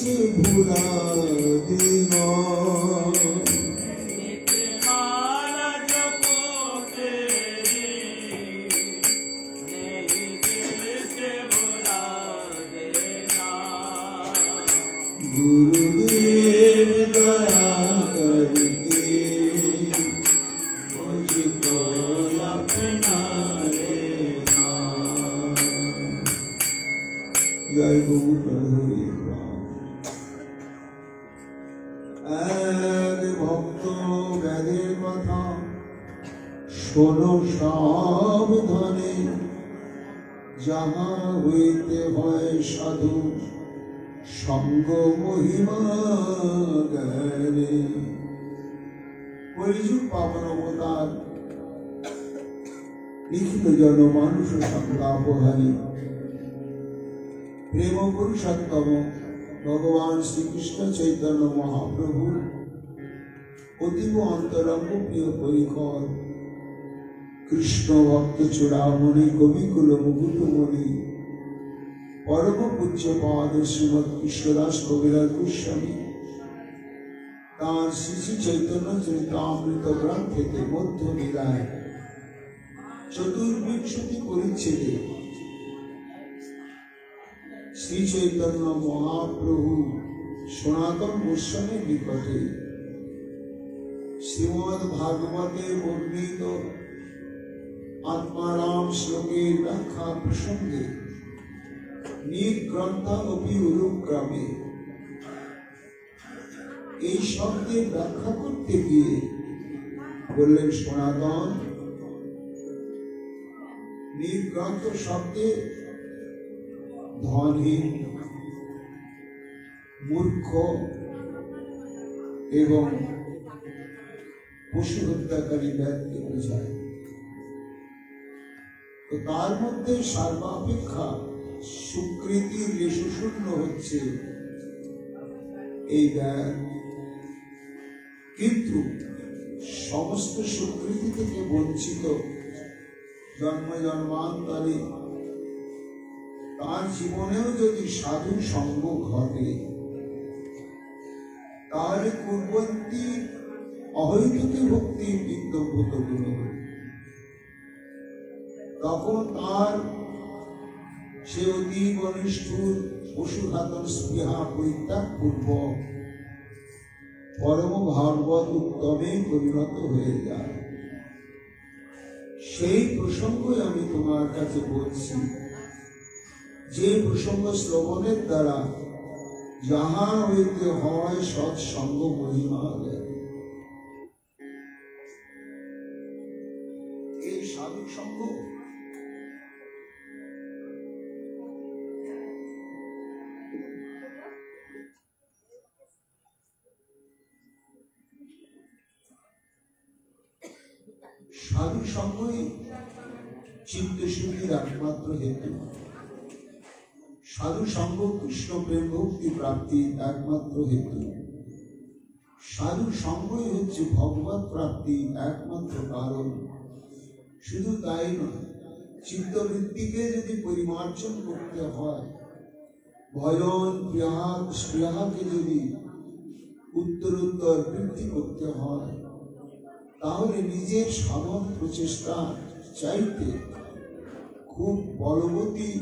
से भुला देना। गुरुदेव दया करके मुझको अपना लेना। जय गुरु प्रभु। এক ভক্ত ব্যাধের কথা শোনো সাবধানে, যাহা হইতে হয় সাধু সঙ্গ মহিমা জ্ঞানে। কলিযুগ পাবন অবতার লিখিত জনমানুষ সংলাপহারী প্রেম পুরুষোত্তম ভগবান শ্রীকৃষ্ণ চৈতন্য মহাপ্রভু অতীব অন্তরঙ্গ প্রিয় পরিকর কৃষ্ণ ভক্ত চূড়ামণি কবিকুল মুকুটমণি পরম পূজ্যপাদ শ্রীমৎ কৃষ্ণদাস কবিরাজ গোস্বামী তাঁর শ্রী শ্রী চৈতন্য চরিতামৃত গ্রন্থেতে মধ্য লীলায় চতুর্বিংশতি পরিচ্ছেদে শ্রী চৈতন্য মহাপ্রভু সনাতন গোস্বামীর নিকটে শ্রীমদ্ ভাগবতে বর্ণিত আত্মারাম শ্লোকের ব্যাখ্যা প্রসঙ্গে নিগ্রন্থাপি উরুক্রমে এই শব্দের ব্যাখ্যা করতে গিয়ে বললেন সনাতন নিগ্রন্থ শব্দে ধনহীন, মূর্খ এবং পশু হত্যাকারী ব্যক্তি বোঝায়। তো তার মধ্যে সর্বাপেক্ষা সুকৃতির লেশশূন্য হচ্ছে এই জ্ঞান, কিন্তু সমস্ত সুকৃতি থেকে বঞ্চিত জন্ম জন্মান্তরে তার জীবনেও যদি সাধু সঙ্গ ঘটে তাহলে পূর্ববর্তী অহৈতুকী ভক্তি বিদ্যভূত গুণ তখন তার সে অতীব নিষ্ঠুর পশুঘাতন স্পৃহা পরিত্যাগ পূর্বক পরম ভাগবত উত্তমে পরিণত হয়ে যায়। সেই প্রসঙ্গই আমি তোমার কাছে বলছি, যে প্রসঙ্গ শ্রবণের দ্বারা যাহা হইতে হয় সৎসঙ্গ মহিমা জ্ঞান। এই সাধু সঙ্গ সাধু সঙ্গই চিত্ত শুদ্ধির একমাত্র হেতু। সাধু সঙ্গ কৃষ্ণ প্রেম ভক্তি প্রাপ্তির একমাত্র হেতু। সাধু সঙ্গই হচ্ছে ভগবত প্রাপ্তির একমাত্র কারণ। শুধু তাই নয়, চিত্তবৃত্তিকে যদি পরিমার্জন করতে হয়, ভজন স্পৃহাকে যদি উত্তরোত্তর বৃদ্ধি করতে হয়, তাহলে নিজের সাধন প্রচেষ্টা চাইতে খুব বলবতী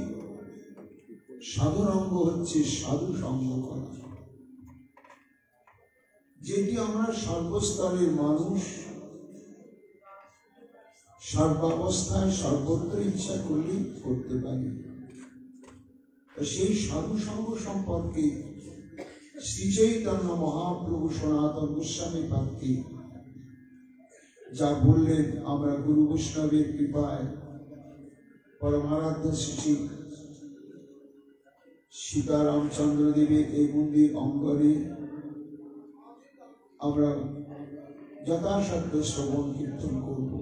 সাধনাঙ্গ হচ্ছে সাধু সঙ্গ করা, যেটি আমরা সর্বস্তরের মানুষ সর্বাবস্থায় সর্বত্র ইচ্ছা করলেই করতে পারি। সেই সাধু সঙ্গ সম্পর্কে শ্রী চৈতন্য মহাপ্রভু সনাতন গোস্বামী পাত্রী যা বললেন, আমরা গুরু বৈষ্ণবের কৃপায় পরমারাধ্য শ্রী সীতারামচন্দ্র দেবের এই মন্দির অঙ্গনে আমরা যথাসাধ্য শ্রবণ কীর্তন করব।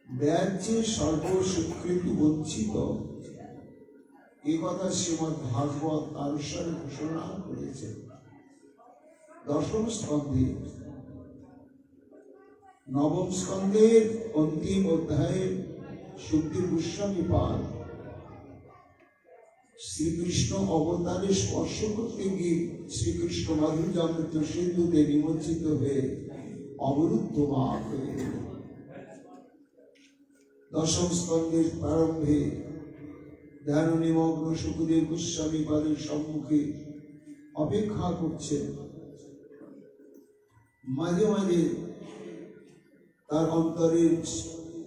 ব্যাগ যে সর্বস্বীকৃতি বঞ্চিত, এ কথা শ্রীমদ্ ভাগবত তারস্বরে ঘোষণা করেছে। দশম স্কন্ধে নবম স্কন্ধের অন্তিম অধ্যায়ে সুখদেব গোস্বামী পাদ শ্রীকৃষ্ণ অবতারে স্পর্শ করতে গিয়ে শ্রীকৃষ্ণ মাধুর্যামৃত সিন্ধুতে নিমজ্জিত হয়ে অবরুদ্ধ বাক হয়ে গেল। দশম স্কন্ধের প্রারম্ভে ধ্যান নিমগ্ন সুখদেব গোস্বামী পাদের সম্মুখে অপেক্ষা করছেন। মাঝে মাঝে তার অন্তরের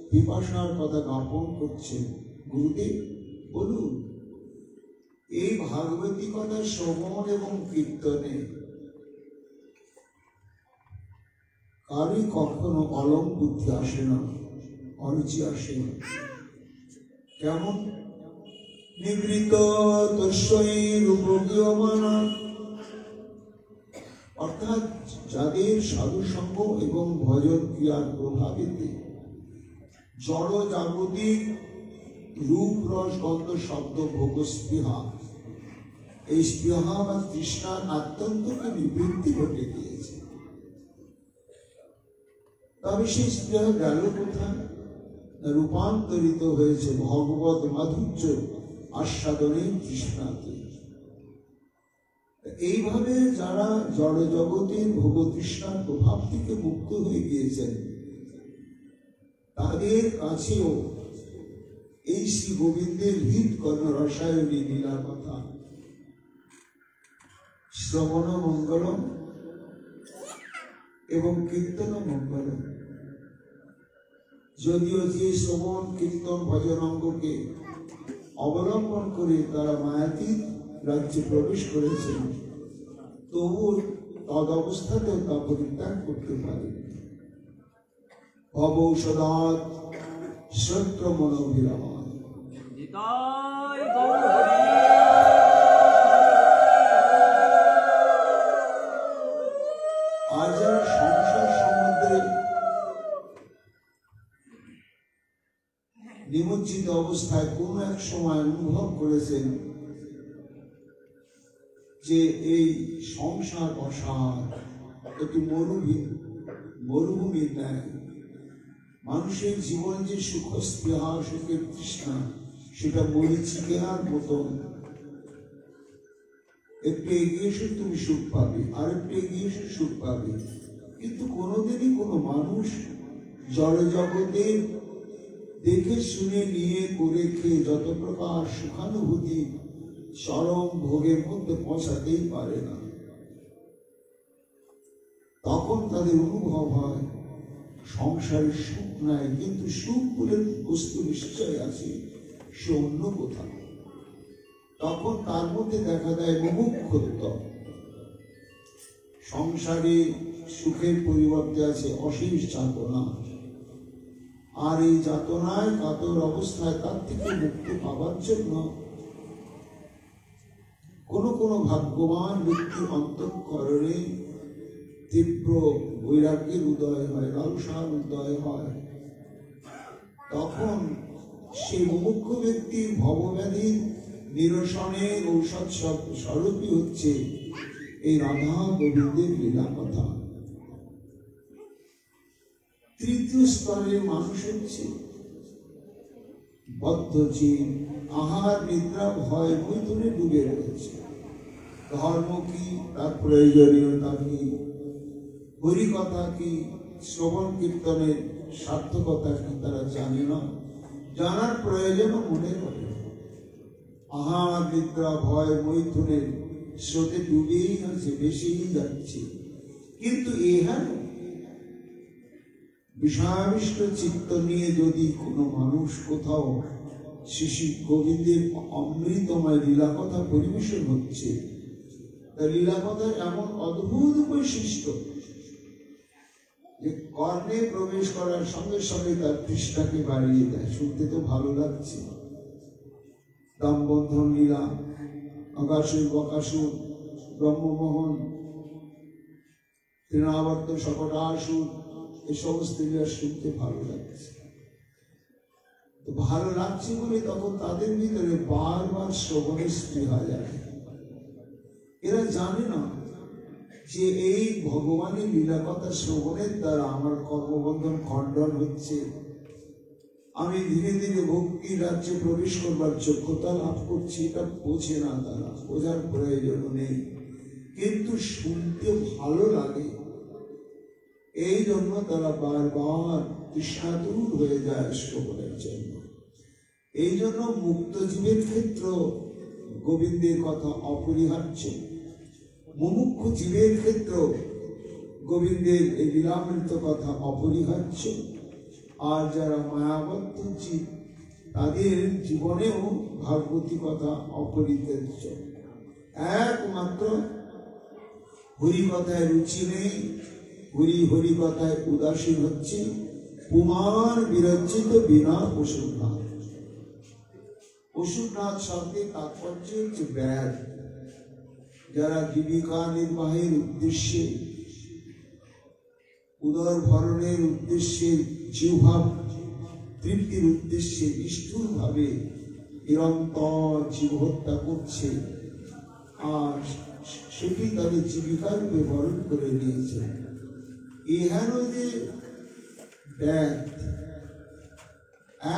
পিপাসার কথা জ্ঞাপন করছেন, গুরুদেব বলুন, এই ভাগবতী কথা শ্রবণ এবং কীর্তনে কারই কখনো অলম বুদ্ধি আসে না, অরুচি আসে না? কেমন? নিবৃত তস্যৈ রূপগীয়মানা, অর্থাৎ যাদের সাধুসঙ্গ এবং ভজন ক্রিয়ার প্রভাবেতে জড় জাগতিক রূপ রস গন্ধ শব্দ ভোগ স্পৃহা, এই স্পৃহা বা তৃষ্ণার আত্যন্তকে নিবৃত্তি ঘটে গিয়েছে। তবে সেই স্পৃহা গেল কোথায়? রূপান্তরিত হয়েছে ভগবত মাধুর্য আস্বাদনের তৃষ্ণাতে। এইভাবে যারা জড় জগতের ভোগ তৃষ্ণার প্রভাব থেকে মুক্ত হয়ে গিয়েছেন, তাদের কাছেও এই শ্রী গোবিন্দের হৃদ কর্ণ রসায়নী লীলা কথা শ্রবণ মঙ্গলম এবং কীর্তন মঙ্গলম। যদিও যে শ্রবণ কীর্তন ভজন অঙ্গকে অবলম্বন করে তারা মায়াতীত রাজ্যে প্রবেশ করেছেন, তবু তদ অবস্থাতেও তা পরিত্যাগ করতে পারে। ভবৌষধাৎ শ্রোত্র মনোভিরামান। আর যারা সংসার সমুদ্রে নিমজ্জিত অবস্থায় কোন এক সময় অনুভব করেছেন যে এই সংসার অসার, একটি মরুভূমির ন্যায়, মানুষের জীবন যে সুখ স্পৃহা সুখের তৃষ্ণা সেটা মরিচিকার মতন, একটু এগিয়ে এসে তুমি সুখ পাবে, আর একটু এগিয়ে এসে সুখ পাবে, কিন্তু কোনোদিনই কোনো মানুষ জড় জগতের দেখে শুনে নিয়ে করে খেয়ে যত প্রকার সুখানুভূতি চরম ভোগের মধ্যে পৌঁছাতেই পারে না। তখন তাদের অনুভব হয় সংসারের সুখ নাই, কিন্তু সুখ বলে বস্তু নিশ্চয় আছে, সে অন্য কোথাও। তখন তার মধ্যে দেখা দেয় মুমুক্ষুত্ব। সংসারে সুখের পরিবর্তে আছে অশেষ যাতনা, আর এই যাতনায় কাতর অবস্থায় তার থেকে মুক্তি পাবার জন্য কোন কোন ভাগ্যবান ব্যক্তি অন্তঃকরণে তীব্র বৈরাগ্যের উদয় হয়, লালসার উদয় হয়। তখন সেই মুমুক্ষ ব্যক্তির ভবব্যাধির নিরসনের ঔষধ স্বরূপই হচ্ছে এই রাধা গোবিন্দের লীলা কথা। তৃতীয় স্তরের মানুষ হচ্ছে বদ্ধজীব, আহার নিদ্রা ভয় মৈথুনে ডুবে রয়েছে। ধর্ম কি, তার প্রয়োজনীয়তা কি, হরিকথা কি, শ্রবণ কীর্তনের সার্থকতা কি তারা জানে না, জানার প্রয়োজনও মনে করে। আহার নিদ্রা ভয় মৈথুনের স্রোতে ডুবেই আছে, বেশিই যাচ্ছে। কিন্তু এখানে বিষয়াবিষ্ট চিত্ত নিয়ে যদি কোনো মানুষ কোথাও শ্রী গোবিন্দের অমৃতময় লীলা কথা পরিবেশন হচ্ছে, তার লীলা কথার এমন অদ্ভুত বৈশিষ্ট্য যে কর্ণে প্রবেশ করার সঙ্গে সঙ্গে তার তৃষ্ণাকে বাড়িয়ে দেয়। শুনতে তো ভালো লাগছে। দামবন্ধন লীলা, অকাসুর বকাসুর, ব্রহ্মমোহন, তৃণাবর্ত সকটাসুর, এই সমস্ত লীলা শুনতে ভালো লাগছে। তো ভালো লাগছে বলে তখন তাদের ভিতরে বারবার শ্রবণের স্পৃহা যায়। এরা জানে না যে এই ভগবানের লীলা কথা শ্রবণের দ্বারা আমার কর্মবন্ধন খণ্ডন হচ্ছে, আমি ধীরে ধীরে ভক্তি রাজ্যে প্রবেশ করবার যোগ্যতা লাভ করছি, এটা বোঝে না, তারা বোঝার প্রয়োজন নেই, কিন্তু শুনতে ভালো লাগে, এই জন্য তারা বারবার তৃষ্ণাতুর হয়ে যায় শ্রবণের জন্য। এই জন্য মুক্ত জীবের ক্ষেত্র গোবিন্দের কথা অপরিহার্য, মুমুক্ষু জীবের ক্ষেত্র গোবিন্দের এই লীলামৃত কথা অপরিহার্য। আর যারা মায়াবদ্ধ জীব তাদের জীবনেও ভাগবতী কথা অপরিহার্য। একমাত্র হরি কথায় রুচি নেই, হরি কথায় উদাসীন হচ্ছে, পুমান বিরচিত বিনা অসুরনাথ। অসুরনাথ শব্দের তাৎপর্য হচ্ছে ব্যাধ। যারা জীবিকা নির্বাহের উদ্দেশ্যে, উদর ভরণের উদ্দেশ্যে, জিহ্বা তৃপ্তির উদ্দেশ্যে নিষ্ঠুর ভাবে নিরন্তর জীব হত্যা করছে, আর সেটি তাদের জীবিকার রূপে বরণ করে নিয়েছে। এহেন যে ব্যাধ,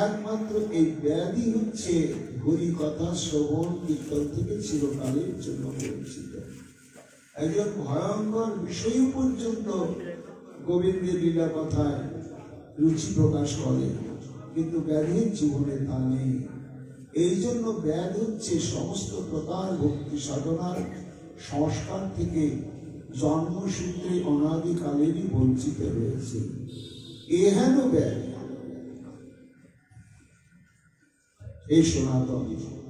একমাত্র এই ব্যাধই হচ্ছে হরি কথা শ্রবণ কীর্তন থেকে চিরকালের জন্য বঞ্চিত। একজন ভয়ঙ্কর বিষয় পর্যন্ত গোবিন্দের লীলা কথায় রুচি প্রকাশ করে, কিন্তু ব্যাধির জীবনে তা নেই। এই জন্য ব্যাধ হচ্ছে সমস্ত প্রকার ভক্তি সাধনার সংস্কার থেকে জন্মসূত্রে অনাদিকালেরই বঞ্চিত রয়েছে। এহেন ব্যাধ এই সনাতন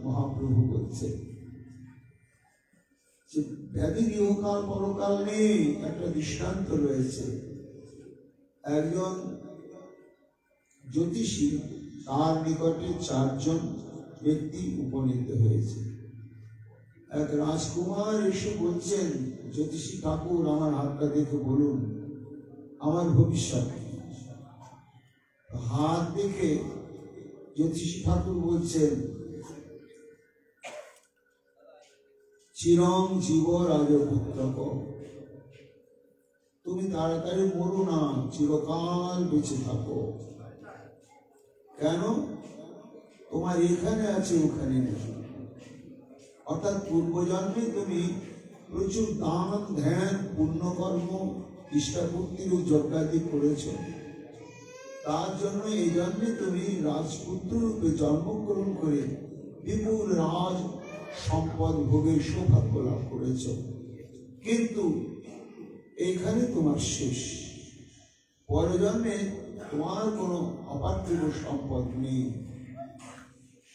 মহাপ্রভু বলছে যে ব্যাধির ইহকাল পরকাল নেই। একটা দৃষ্টান্ত রয়েছে, একজন জ্যোতিষী, তার নিকটে 4 জন ব্যক্তি উপনীত হয়েছে। এক রাজকুমার এসে বলছেন, জ্যোতিষী ঠাকুর আমার হাতটা দেখে বলুন আমার ভবিষ্যৎ। হাত দেখে জ্যোতিষী ঠাকুর বলছেন, চিরং জীব রাজপুত্রক, তুমি তাড়াতাড়ি মরো না, চিরকাল বেঁচে থাকো। কেন? তোমার এখানে আছে ওখানে নেই। অর্থাৎ পূর্বজন্মে তুমি প্রচুর দান ধ্যান পুণ্যকর্ম ইষ্টাপূর্তির যজ্ঞাদি করেছ, তার জন্য এই জন্মে তুমি রাজপুত্র রূপে জন্মগ্রহণ করে বিপুল রাজ সম্পদ ভোগের সৌভাগ্য লাভ করেছ, কিন্তু এখানে তোমার শেষ। পরজন্মে তোমার কোনো অপার্থিব সম্পদ নেই।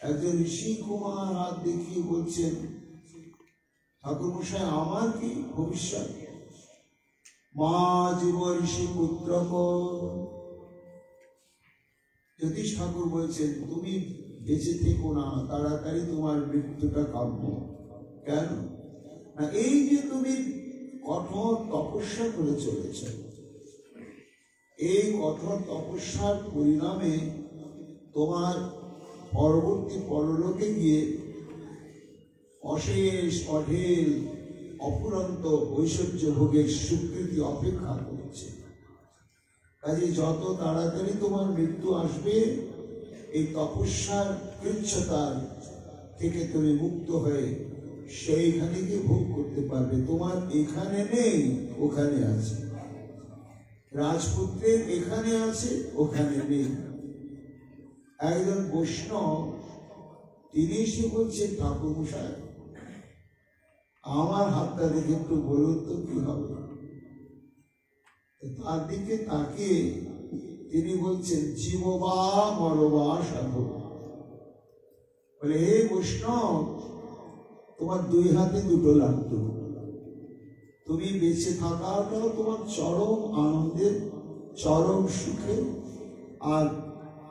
একজন ঋষি কুমার হাত দেখিয়ে বলছেন, ঠাকুর মশাই আমার কি ভবিষ্যৎ? মা জীব ঋষি পুত্রক। জ্যোতিষ ঠাকুর বলছেন, তুমি বেঁচে থেকো না, তাড়াতাড়ি তোমার মৃত্যুটা কাম্য। কেন না? এই যে তুমি কঠোর তপস্যা করে চলেছ, এই কঠোর তপস্যার পরিণামে তোমার পরবর্তী পরলোকে গিয়ে অশেষ অঢেল অফুরন্ত ঐশ্বর্য ভোগের স্বীকৃতি অপেক্ষা করছে। কাজে যত তাড়াতাড়ি তোমার মৃত্যু আসবে, এই তপস্যার কৃচ্ছতার থেকে তুমি মুক্ত হয়ে সেইখানে গিয়ে ভোগ করতে পারবে। তোমার এখানে নেই, ওখানে আছে। রাজপুত্রের এখানে আছে, ওখানে নেই। একজন বৈষ্ণব তিনি এসে বলছেন, ঠাকুর মশাই আমার হাতটা দেখে একটু বলুন তো কি হবে? তার দিকে তাকিয়ে তিনি বলছেন, জীববা মরবা সাধু। বলে, হে বৈষ্ণব, তোমার 2 হাতে 2টো লাড্ডু। তুমি বেঁচে থাকাটাও তোমার চরম আনন্দের, চরম সুখে, আর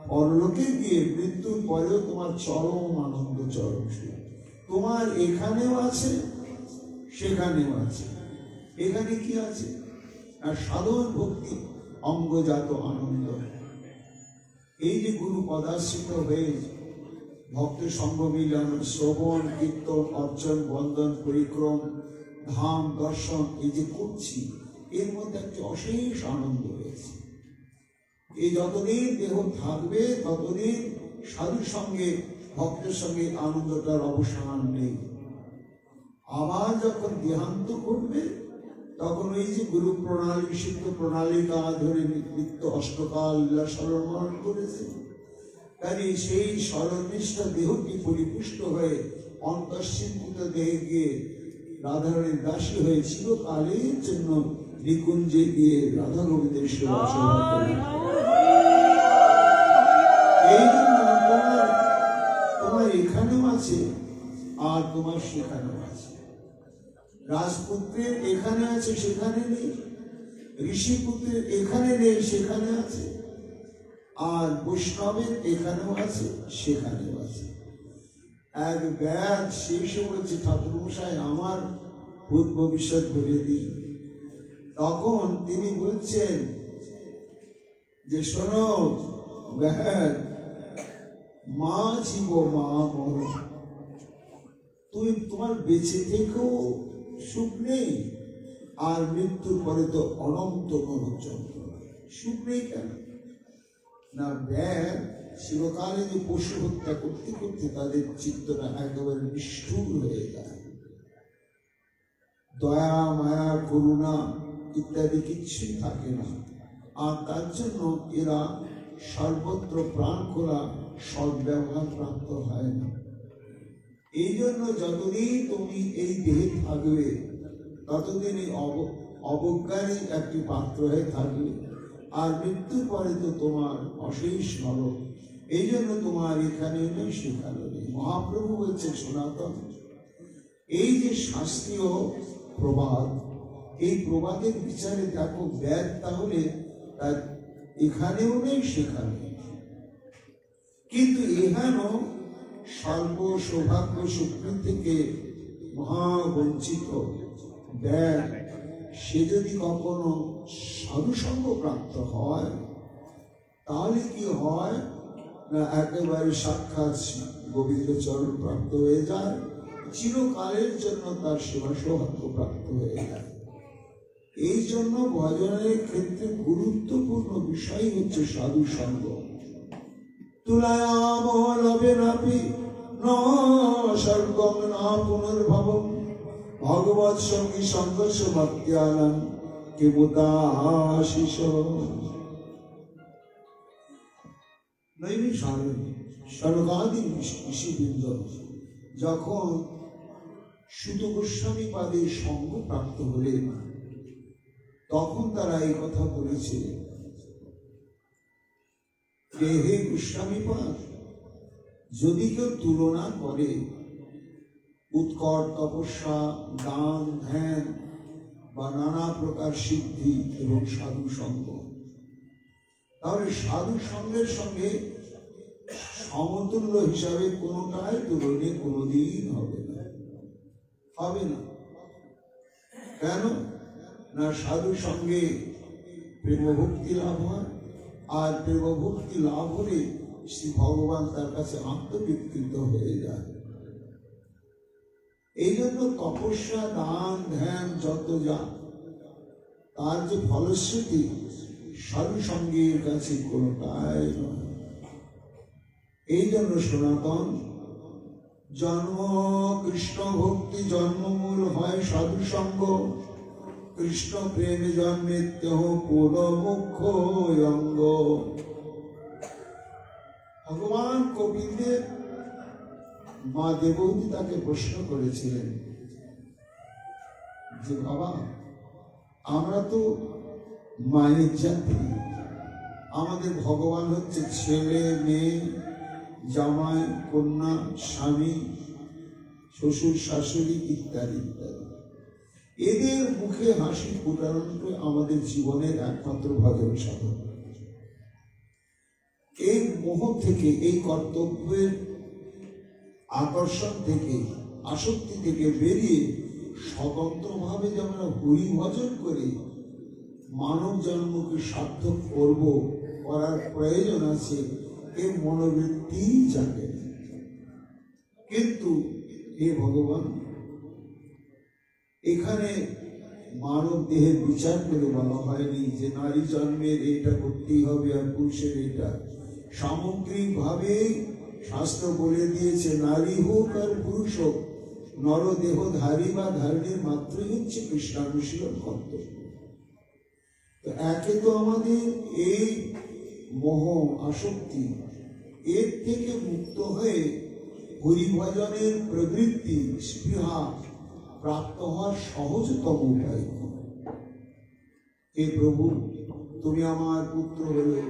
পরলোকে গিয়ে মৃত্যুর পরেও তোমার চরম আনন্দ, চরম সুখ। তোমার এখানেও আছে, সেখানেও আছে। এখানে কি আছে? আর সাধন ভক্তি অঙ্গজাত আনন্দ। এই যে গুরু পদাশ্রিত হয়ে ভক্ত সঙ্গ মিলন, শ্রবণ কীর্তন অর্চন বন্দন পরিক্রম ধাম দর্শন এই যে করছি, এর মধ্যে একটা অশেষ আনন্দ রয়েছে। এই যতদিন দেহ থাকবে ততদিন সাধুর সঙ্গে ভক্তের সঙ্গে আনন্দটার অবসান নেই। আবার যখন দেহান্ত ঘটবে তখন ওই যে গুরু প্রণালী সিদ্ধ প্রণালিকা ধরে নিত্য অষ্টকাল লীলা স্মরণ করেছে, কাজে সেই স্মরণনিষ্ঠ দেহটি পরিপুষ্ট হয়ে অন্তঃসিঞ্চিত দেহে গিয়ে রাধারণীর দাসী হয়ে চিরকালের জন্য নিকুঞ্জে গিয়ে রাধা গোবিন্দের সেবা করে। এই জন্য তোমার এখানেও আছে আর তোমার সেখানেও আছে। রাজপুত্রের এখানে আছে সেখানে নেই, ঋষিপুত্রের এখানে নেই সেখানে আছে, আর বৈষ্ণবের এখানেও আছে সেখানেও আছে। এক ব্যাগ শেষে বলছে ঠাকুর মশাই আমার ভূত ভবিষ্যৎ বলে দিন। তখন তিনি বলছেন যে শোনো ব্যাগ, মা জীব মা মর, তুমি তোমার বেঁচে থেকেও সুখ নেই, আর মৃত্যুর পরে তো অনন্ত নরক যন্ত্রণা। সুখ নেই কেন না, ব্যাগ চিরকালে যে পশু হত্যা করতে করতে তাদের চিত্তটা একেবারে নিষ্ঠুর হয়ে যায়, দয়া মায়া করুণা ইত্যাদি কিছুই থাকে না, আর তার জন্য এরা সর্বত্র প্রাণ খোলা সদ্ব্যবহার প্রাপ্ত হয় না। এই জন্য যতদিন তুমি এই দেহে থাকবে ততদিন এই অবজ্ঞারই একটি পাত্র হয়ে থাকবে, আর মৃত্যুর পরে তো তোমার অশেষ নরক। এই জন্য তোমার এখানে নেই সেখানে নেই। মহাপ্রভু বলছে সনাতন, এই যে শাস্ত্রীয় প্রবাদ, এই প্রবাদের বিচারে দেখো ব্যাগ তাহলে তার এখানেও নেই সেখানে, কিন্তু এখানেও স্বল্প সৌভাগ্য শক্তি থেকে মহাবঞ্চিত ব্যাগ, সে যদি কখনো সাধুসঙ্গ প্রাপ্ত হয় তাহলে কি হয় না, একেবারে সাক্ষাৎ গোবিন্দ চরণ প্রাপ্ত হয়ে যায়, চিরকালের জন্য তার সেবা সৌভাগ্য প্রাপ্ত হয়ে যায়। এই জন্য ভজনের ক্ষেত্রে গুরুত্বপূর্ণ বিষয় হচ্ছে সাধু সঙ্গ। তুলায়াম লবে নাপি ন স্বর্গম না পুনর্ভবম ভগবৎ সঙ্গী সংঘর্ষ ভক্তিয়ানাম কিমুদাশিস। স্বর্গাদি ঋষিবৃন্দ যখন সুত গোস্বামী পাদের সঙ্গ প্রাপ্ত হলেন তখন তারা এই কথা বলেছে যে হে গোস্বামী পাদ, যদি কেউ তুলনা করে উৎকট তপস্যা, দান, ধ্যান বা নানা প্রকার সিদ্ধি এবং সাধু সঙ্গ, তাহলে সাধু সঙ্গের সঙ্গে সমতুল্য হিসাবে কোনোটাই তুলনে কোনোদিন হবে না, হবে না। কেন না, সাধু সঙ্গে প্রেমভক্তি লাভ হয়, আর প্রেমভক্তি লাভ হলে শ্রী ভগবান তার কাছে আত্মবিকৃত হয়ে যায়। এই জন্য তপস্যা, দান, ধ্যান যত যা, তার যে ফলশ্রুতি সাধু সঙ্গের কাছে কোনোটাই নয়। এই জন্য সনাতন জন্ম কৃষ্ণ ভক্তি জন্মমূল হয় সাধু সঙ্গ, কৃষ্ণ প্রেমে জন্মেত্যহ পুর মুখ্য অঙ্গ। ভগবান কপিলদেব মা দেবতী তাকে প্রশ্ন করেছিলেন যে বাবা, আমরা তো মায়ের জাতি, আমাদের ভগবান হচ্ছে ছেলে মেয়ে জামাই কন্যা স্বামী শ্বশুর শাশুড়ি ইত্যাদি ইত্যাদি, এদের মুখে হাসি ফুটানোটা আমাদের জীবনের একমাত্র ভজন সাধন। এই মোহ থেকে, এই কর্তব্যের আকর্ষণ থেকে, আসক্তি থেকে বেরিয়ে স্বতন্ত্রভাবে যে আমরা হরি ভজন করে মানব জন্মকে সার্থক করব, করার প্রয়োজন আছে, এর মনোবৃত্তি জাগে। কিন্তু হে ভগবান, এখানে মানব দেহের বিচার করে বলা হয়নি যে নারী জন্মের এটা করতেই হবে আর পুরুষের এটা। সামগ্রিক ভাবে শাস্ত্র বলে দিয়েছে নারী হোক আর পুরুষ হোক, নরদেহধারী বা ধারণের মাত্রই হচ্ছে কৃষ্ণানুশীলন কর্তব্য। তো একে তো আমাদের এই মোহ আসক্তি এর থেকে মুক্ত হয়ে হরিভজনের প্রবৃত্তি স্পৃহা প্রাপ্ত হওয়ার সহজতম উপায়। হে প্রভু, তুমি আমার পুত্র হলে,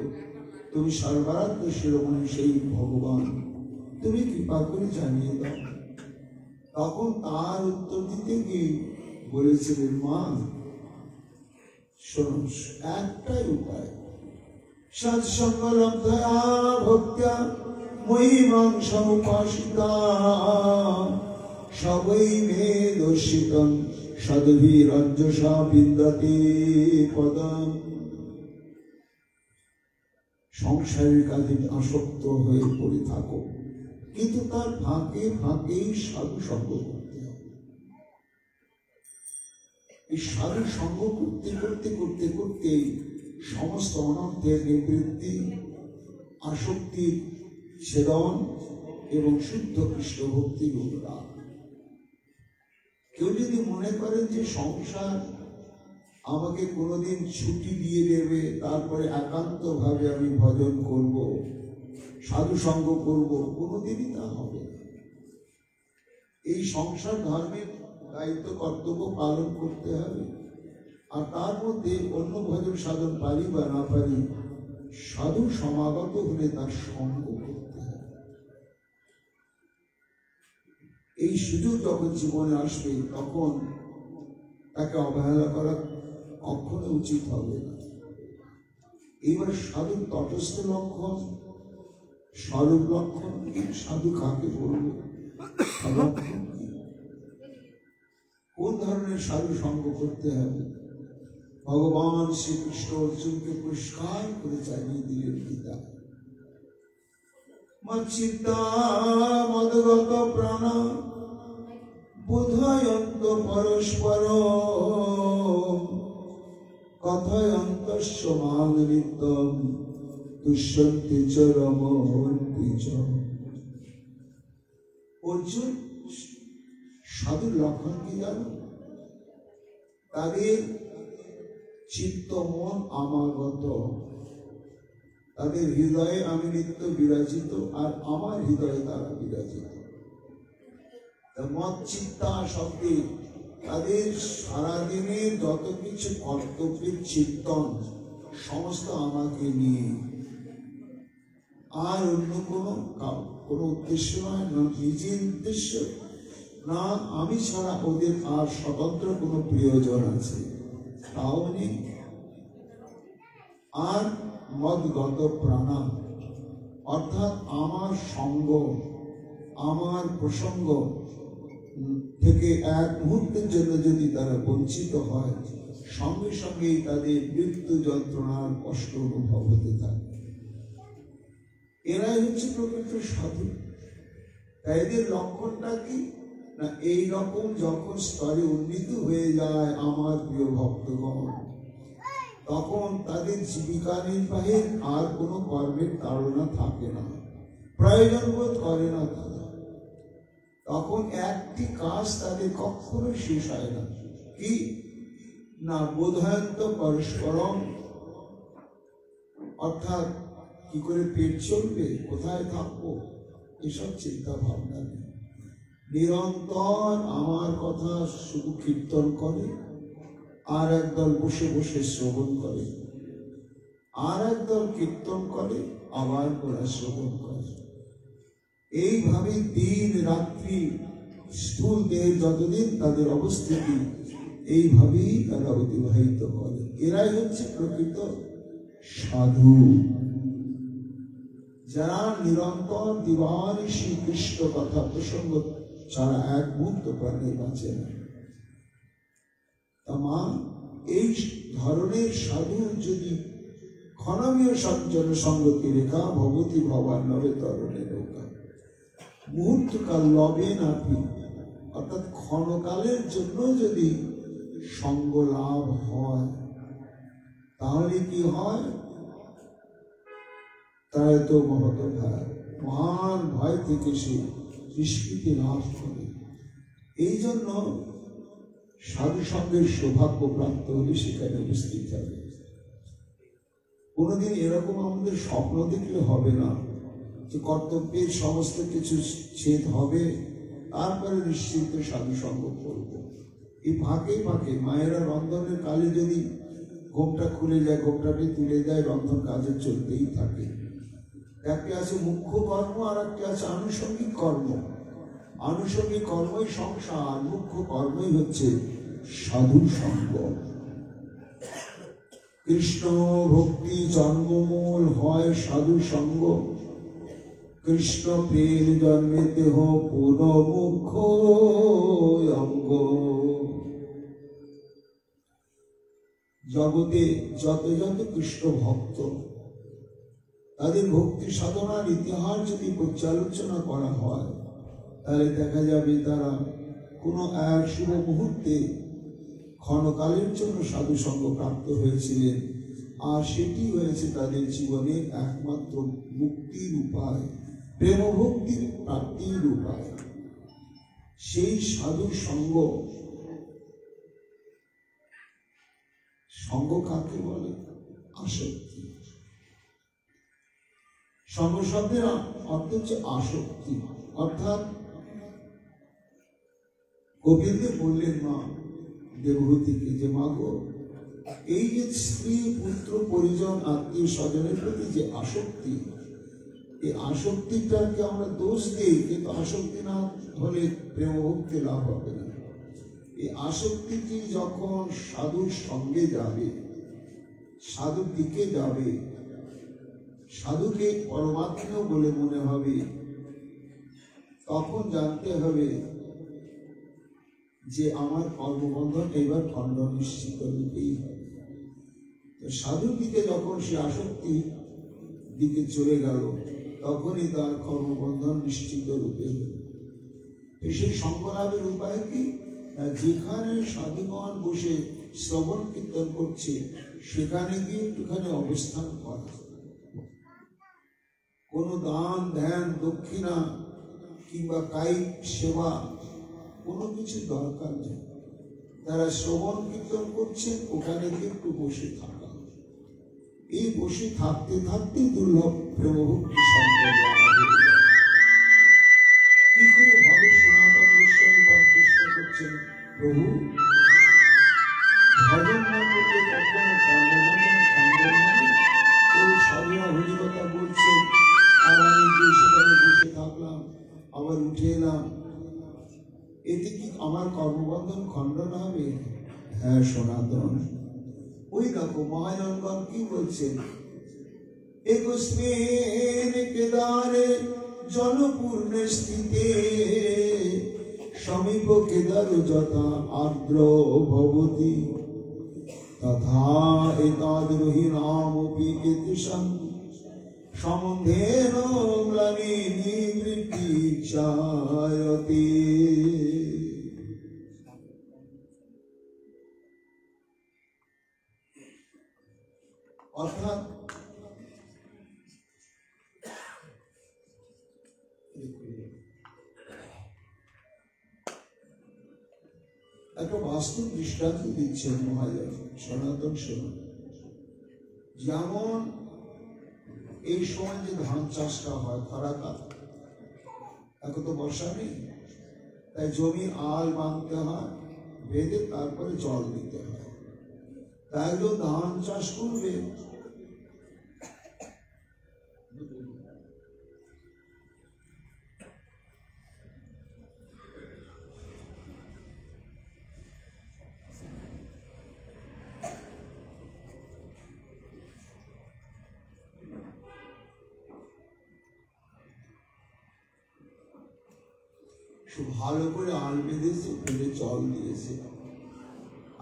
তুমি সর্বারাধ্য শিরোমণি সেই ভগবান, তুমি কৃপা করে জানিয়ে দাও। তখন তার উত্তর দিতে গিয়ে বলেছিলেন, মা শোনো, একটাই উপায়, সৎসঙ্গ লব্ধয়া ভক্ত্যা মহিমাং সমুপাসিতা সবৈ মে দর্শিতং সদ্ভিরঞ্জসা বিন্দতে পদম। সংসারের কাজে আসক্ত হয়ে পড়ে থাকো, কিন্তু তার ফাঁকে ফাঁকে সাধু সঙ্গ করতে হবে। এই সাধু সঙ্গ করতে করতে করতে করতে সমস্ত অনর্থের নিবৃত্তি, আসক্তির ছেদন এবং শুদ্ধ কৃষ্ণ ভক্তির উদ্ধার। কেউ যদি মনে করেন যে সংসার আমাকে কোনোদিন ছুটি দিয়ে দেবে, তারপরে একান্ত ভাবে আমি ভজন করব, সাধু সঙ্গ করব, কোনোদিনই তা হবে না। এই সংসার ধর্মের দায়িত্ব কর্তব্য পালন করতে হবে, আর তার মধ্যে অন্য ভজন সাধন পারি বা না পারি, সাধু সমাগত হলে তার সঙ্গ করতে হবে। এই সুযোগ যখন জীবনে আসবে তখন তাকে অবহেলা করা কখনো উচিত হবে না। এবার সাধুর তটস্থ লক্ষণ, স্বরূপ লক্ষণ, সাধু কাকে বলবো, কোন ধরনের সাধু সঙ্গ করতে হবে, ভগবান শ্রীকৃষ্ণ অর্জুনকে পরিষ্কার করে জানিয়ে দিলেন গীতা। মচ্চিত্তা মদগত প্রাণ বোধয়ন্ত পরস্পর কথয়ন্তস্য মাং নিত্যম তুষ্যন্তি চ রমন্তি চ। অর্জুন, সাধুর লক্ষণ কি জানো? তাদের চিত্ত মন আমাগত, তাদের হৃদয়ে আমি নিত্য বিরাজিত, আর আমার হৃদয়ে তারা বিরাজিত। মচ্চিত্তা শব্দে তাদের সারাদিনের যত কিছু কর্তব্যের চিন্তন সমস্ত আমাকে নিয়ে, আর অন্য কোনো উদ্দেশ্য নয়, না নিজের উদ্দেশ্য, না আমি ছাড়া ওদের আর স্বতন্ত্র কোনো প্রিয়জন আছে তাও নেই। আর মদগত প্রাণা অর্থাৎ আমার সঙ্গ, আমার প্রসঙ্গ থেকে এক মুহূর্তের জন্য যদি তারা বঞ্চিত হয়, সঙ্গে সঙ্গেই তাদের মৃত্যু যন্ত্রণার কষ্ট অনুভব হতে থাকে। এরাই হচ্ছে প্রকৃত সাধু। তাই এদের লক্ষণটা কি না, এই রকম যখন স্তরে উন্নীত হয়ে যায় আমার প্রিয় ভক্তগণ, তখন তাদের জীবিকা নির্বাহের আর কোনো কর্মের তাড়না থাকে না, প্রয়োজন বোধ করে না তারা। তখন একটি কাজ তাদের কখনো শেষ হয় না, কি না বোধয়ন্ত পরস্পরম, অর্থাৎ কি করে পেট চলবে, কোথায় থাকবো, এসব চিন্তা ভাবনা নেই। নিরন্তর আমার কথা শুধু কীর্তন করে, আর একদল বসে বসে শ্রবণ করে, আর একদল কীর্তন করে, আবার ওরা শ্রবণ করে। এইভাবে দিন রাত্রি স্থূল দেহের যতদিন তাদের অবস্থিতি, এইভাবেই তারা অতিবাহিত করে। এরাই হচ্ছে প্রকৃত সাধু, যারা নিরন্তর দিবানিশি কৃষ্ণ কথা প্রসঙ্গ ছাড়া এক মুহূর্ত প্রাণে বাঁচে না। মা, এই ধরনের সাধু যদি ক্ষণমীয় সজ্জন সঙ্গতি রেখা ভগবতী ভবান নবে তরণে নৌকা, মুহূর্তকাল লবে নাপি, অর্থাৎ ক্ষণকালের জন্য যদি সঙ্গ লাভ হয়, তাহলে কি হয়? তাই তো মহৎ ভয়, মহান ভয় থেকে সে নিষ্কৃতি লাভ করে। এই জন্য সাধু সঙ্গের সৌভাগ্য প্রাপ্ত হলে সেখানে উপস্থিত হবে। কোনোদিন এরকম আমাদের স্বপ্ন দেখলে হবে না যে কর্তব্যের সমস্ত কিছু ছেদ হবে, তারপরে নিশ্চিত সাধু সঙ্গ করব। এই ফাঁকে ফাঁকে মায়েরা রন্ধনের কালে যদি ঘোমটা খুলে যায়, ঘোমটাটি তুলে দেয়, রন্ধন কাজে চলতেই থাকে। একটি আছে মুখ্য কর্ম, আর একটি আছে আনুষঙ্গিক কর্ম। আনুষঙ্গিক কর্মই সংসার, মুখ্য কর্মই হচ্ছে সাধু সঙ্গ। কৃষ্ণ ভক্তি জন্মমূল হয় সাধু সঙ্গ, কৃষ্ণ প্রেম জন্মেতে পুন মুখ্য অঙ্গ। জগতে যত যত কৃষ্ণ ভক্ত, তাদের ভক্তি সাধনার ইতিহাস যদি পর্যালোচনা করা হয়, তাহলে দেখা যাবে তারা কোনো এক শুভ মুহূর্তে ক্ষণকালের জন্য সাধু সঙ্গ প্রাপ্ত হয়েছিলেন, আর সেটি হয়েছে তাদের জীবনের একমাত্র মুক্তির উপায়, প্রেম ভক্তির প্রাপ্তির উপায়। সেই সাধু সঙ্গ, সঙ্গ কাকে বলে? আসক্তি। সঙ্গ শব্দের অর্থ হচ্ছে আসক্তি। অর্থাৎ গোবিন্দে বললেন মা দেবহূতিকে যে মা গো, এই যে স্ত্রী পুত্র পরিজন আত্মীয় স্বজনের প্রতি যে আসক্তি, এই আসক্তিটাকে আমরা দোষ দিই, কিন্তু আসক্তি না হলে প্রেম ভক্তি লাভ হবে না। এই আসক্তিটি যখন সাধুর সঙ্গে যাবে, সাধুর দিকে যাবে, সাধুকে পরমাত্মা বলে মনে হবে, তখন জানতে হবে যে আমার কর্মবন্ধন এবার খণ্ড নিশ্চিত রূপেই হবে। সাধুর দিকে যখন সে আসক্তি দিকে চলে গেল, তখনই তার কর্মবন্ধন নিশ্চিত রূপে হল। সেই সঙ্গ লাভের উপায় কি? যেখানে সাধুগণ বসে শ্রবণ কীর্তন করছে, সেখানে গিয়ে একটুখানি অবস্থান করা। কোনো দান ধ্যান দক্ষিণা কিংবা কায়িক সেবা কোনো কিছু দরকার নেই। তারা শ্রবণ কীর্তন করছে, ওখানে গিয়ে একটু বসে থাকা। এই বসে থাকতে থাকতে দুর্লভ প্রেমভক্তি সম্পর্কে কি করে ভাবে সনাতন গোস্বামী পাঠ চেষ্টা করছেন, প্রভু ভজন না করলে কখনো কর্মবন্ধন খণ্ড হয়। ওই সাধুরা হরিকথা বলছেন, আর আমি গিয়ে সেখানে বসে থাকলাম, আবার উঠে এলাম, এতে কি আমার কর্মবন্ধন খণ্ডন হবে? হ্যাঁ সনাতন। ওই দেখো মহাজনগণ কি বলছেন, একস্মিন কেদারে জলপূর্ণে স্থিতে সমীপ কেদার যথা আর্দ্র ভবতি তথা এতাদরহি নামপি কীদৃশং সম্বন্ধেন ম্লানিনী বৃত্তিচ্ছায়তে। অর্থাৎ একটা বাস্তব দৃষ্টান্ত দিচ্ছেন মহাজন সনাতন সেন। যেমন এই সময় যে ধান চাষটা হয় খরাকাল, এখন তো বর্ষা নেই, তাই জমি আল বাঁধতে হয়, বেঁধে তারপরে জল দিতে হয়। তাই তো ধান চাষ করবে, ভালো করে আল বেঁধেছে, ফেলে জল দিয়েছে।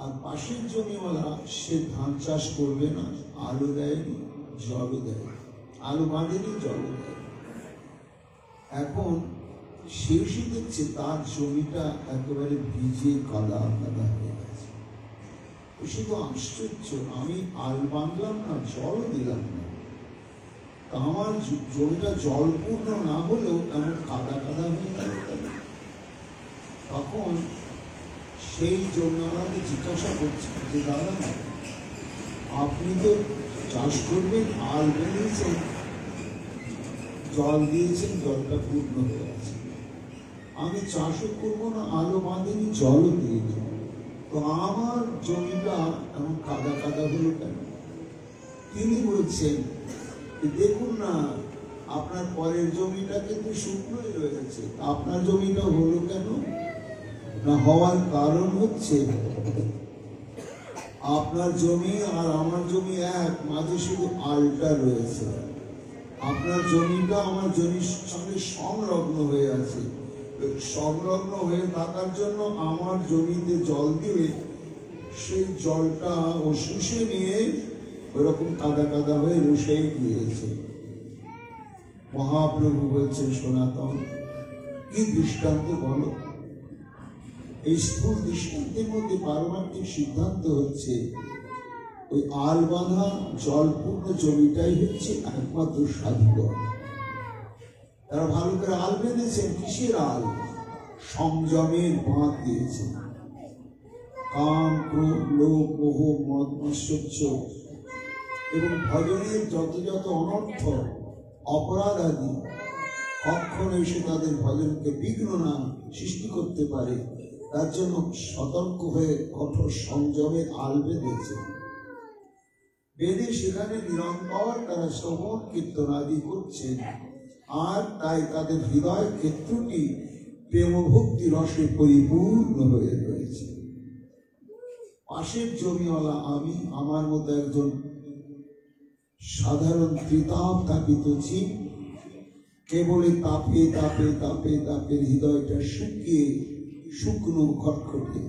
আর পাশের জমিওয়ালা সে ধান চাষ করবে না, আলু দেয়নি, জলও দেয়, আলু বাঁধেনি, জলও দেয়। এখন শেষে দেখছে তার জমিটা একেবারে ভিজে কাদা কাদা হয়ে গেছে। শুধু আশ্চর্য, আমি আল বাঁধলাম না, জল দিলাম না, আমার জমিটা জলপূর্ণ না হলেও এমন কাদা কাদা হয়ে গেল। তখন সেই জন্য আমাকে জিজ্ঞাসা করছে যে দাদা, আপনি তো চাষ করবেন, আল বেঁধেছেন, জল দিয়েছেন, জলটা পূর্ণ হয়ে আছে, আমি চাষও করবো না, আলো বাঁধিনি, জলও দিইনি, তো আমার জমিটা এমন কাদা কাদা হলো কেন? তিনি বলছেন, দেখুন না, আপনার পরের জমিটা কিন্তু শুকনোই রয়েছে, আপনার জমিটা হলো কেন না? হওয়ার কারণ হচ্ছে আপনার জমি আর আমার জমি এক, মাঝে শুধু আলটা রয়েছে। আপনার জমিটা আমার জমির সঙ্গে সংলগ্ন হয়ে আছে, সংলগ্ন হয়ে থাকার জন্য আমার জমিতে জল দিলে সেই জলটা ও শুষে নিয়ে ওরকম কাদা কাদা হয়ে রসে গিয়েছে। মহাপ্রভু বলছেন, সনাতন কি দৃষ্টান্ত বলো? এই স্থূল দৃষ্টান্তের মধ্যে পারমার্থিক সিদ্ধান্ত হচ্ছে ওই আল বাঁধা জলপূর্ণ জমিটাই হচ্ছে একমাত্র সাধুগণ। তারা ভালো করে আল বেঁধেছেন। কিসের আল? সংযমের বাঁধ দিয়েছেন। কাম, ক্রোধ, লোভ, মোহ, মদ, মাৎসর্য এবং ভজনের যত যত অনর্থ অপরাধ আদি কখনো এসে তাদের ভজনকে বিঘ্ন না সৃষ্টি করতে পারে, তার জন্য সতর্ক হয়ে কঠোর সংযমের আল বেঁধেছে। বেদে সেখানে নিরন্তর তারা শ্রবণ কীর্তন আদি করছেন, আর তাই তাদের হৃদয় ক্ষেত্রটি প্রেম ভক্তি রসে পরিপূর্ণ হয়ে রয়েছে। পাশের জমিওয়ালা আমি, আমার মতো একজন সাধারণ ত্রিতাপ তাপিত জীব, কেবলই তাপে তাপে তাপে তাপের হৃদয়টা শুকিয়ে শুকনো খটখটে।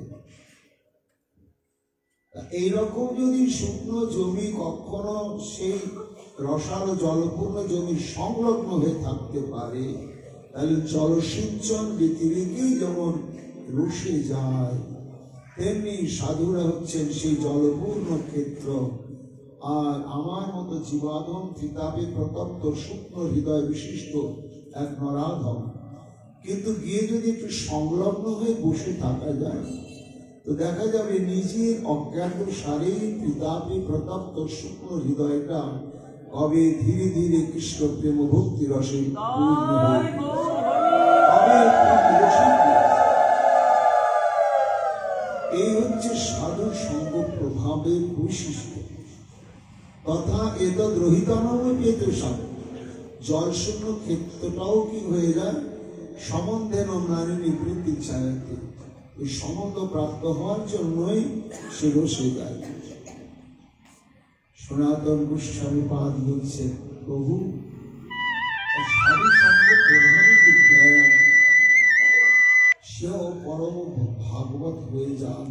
এইরকম যদি শুকনো জমি কখনো সেই রসালো জলপূর্ণ জমির সংলগ্ন হয়ে থাকতে পারে, তাহলে জলসিঞ্চন ব্যতিরেকেই যেমন রসে যায়, তেমনি সাধুরা হচ্ছেন সেই জলপূর্ণ ক্ষেত্র। আর আমার মতো জীবাধম ত্রিতাপে প্রতপ্ত শুকনো হৃদয় বিশিষ্ট এক নরাধম, কিন্তু গিয়ে যদি একটু সংলগ্ন হয়ে বসে থাকা যায়, তো দেখা যাবে নিজের অজ্ঞাত সারে ত্রিতাপে প্রতপ্ত শুকনো হৃদয়টা কবে ধীরে ধীরে কৃষ্ণ প্রেম ভক্তি রসে পূর্ণ হয়ে এই হচ্ছে সাধু সঙ্গ প্রভাবের বৈশিষ্ট্য। তথা এতদ রহিতনমেত সব জল শূন্য ক্ষেত্রটাও কি হয়ে যায়? সম্বন্ধে নারী নিবৃত্তি ছায়াতে, ওই সম্বন্ধ প্রাপ্ত হওয়ার জন্যই সে বসে যায়। সনাতন গোস্বামী পাদ বলছেন, প্রভু সাধু সঙ্গ প্রভাবিত জ্ঞান, সেও পরম ভাগবত হয়ে যান,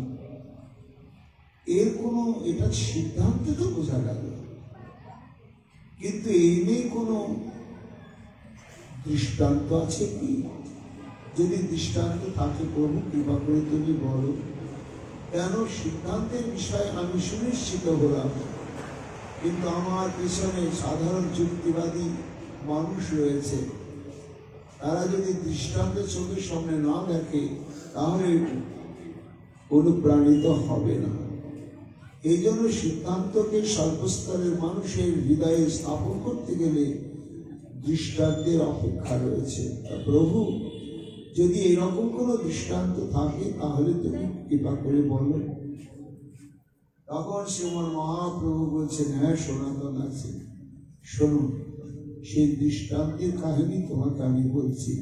এর কোনো এটা সিদ্ধান্ত তো বোঝা গেল, কিন্তু এই নিয়ে কোনো দৃষ্টান্ত আছে কি? যদি দৃষ্টান্ত থাকে প্রভু কৃপা করে তুমি বলো। কেন সিদ্ধান্তের বিষয়ে আমি সুনিশ্চিত হলাম, কিন্তু আমার পিছনে সাধারণ যুক্তিবাদী মানুষ রয়েছে, তারা যদি দৃষ্টান্ত চোখের সামনে না দেখে তাহলে অনুপ্রাণিত হবে না। এই জন্য সিদ্ধান্তকে সর্বস্তরের মানুষের হৃদয়ে স্থাপন করতে গেলে দৃষ্টান্তের অপেক্ষা রয়েছে। প্রভু যদি এরকম কোন দৃষ্টান্ত থাকে তাহলে তুমি কৃপা করে বলো। তখন শ্রীমন মহাপ্রভু বলছেন, হ্যাঁ সনাতন আছে, শুনুন সেই দৃষ্টান্তের কাহিনী তোমাকে আমি বলছি।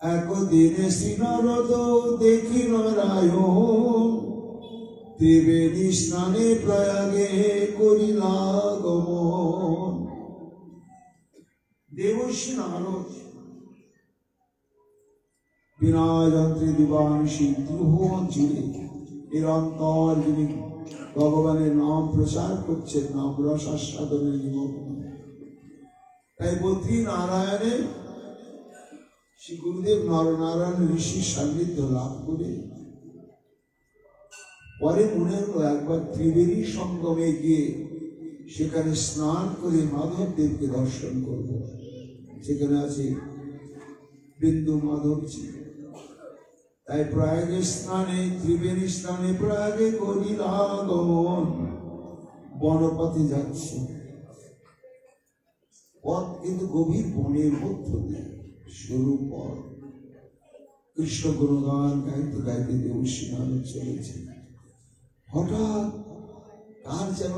একদিনে শ্রী নারদ দেখি নারায়ণ, ত্রিবেণী স্নানে প্রয়াগে করিলা গমন। দেবর্ষি নারদ বিনা যন্ত্রে দিবাংশী ত্রিভুবন জুড়ে নিরন্তর যিনি ভগবানের নাম প্রচার করছেন, নাম রস আস্বাদনের নিমগ্ন। তাই বদ্রী নারায়ণে শ্রী গুরুদেব নরনারায়ণ ঋষির সান্নিধ্য লাভ করে পরে মনে হলো একবার ত্রিবেণী সঙ্গমে গিয়ে সেখানে স্নান করে মাধবদেবকে দর্শন করব। সেখানে আছে বিন্দু মাধবজি। তাই প্রয়াগে স্নানে, ত্রিবেণী স্নানে প্রয়াগে করিলাগমন। বনপথে যাচ্ছে, পথ কিন্তু গভীর বনের মধ্য দিয়ে, সরু পথ। কৃষ্ণ গুণগান গাইতে গাইতে দেবশ্রী নারদ চলেছে। হঠাৎ তার যেন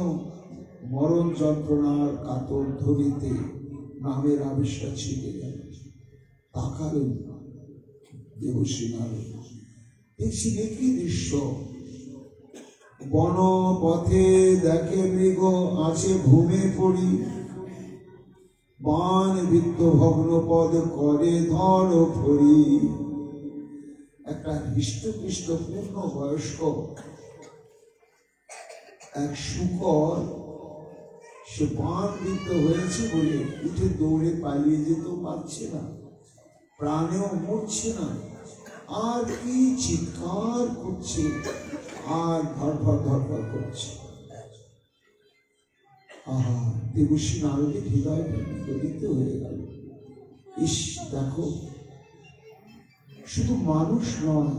মরণ যন্ত্রণার কাতর ধরিতে নামের আবিষ্কার ছিটে গেল। তাকালেন দেবশ্রী নারদ, দেখছি একই দৃশ্য। বন পথে দেখে মৃগ আছে ভূমে পড়ি, বান বৃত্ত ভগ্ন পদ করে ধর ফরি। একটা হৃষ্টপুষ্ট পূর্ণ বয়স্ক এক শুকর, সে বান বৃত্ত হয়েছে বলে উঠে দৌড়ে পালিয়ে যেতেও পারছে না, প্রাণেও মরছে না, আর কি চিৎকার করছে আর ধরফর ধরফর করছে। আহা, দেবশ্রী নারদের হৃদয় গলিত হয়ে গেল। ইস, দেখো, শুধু মানুষ নয়,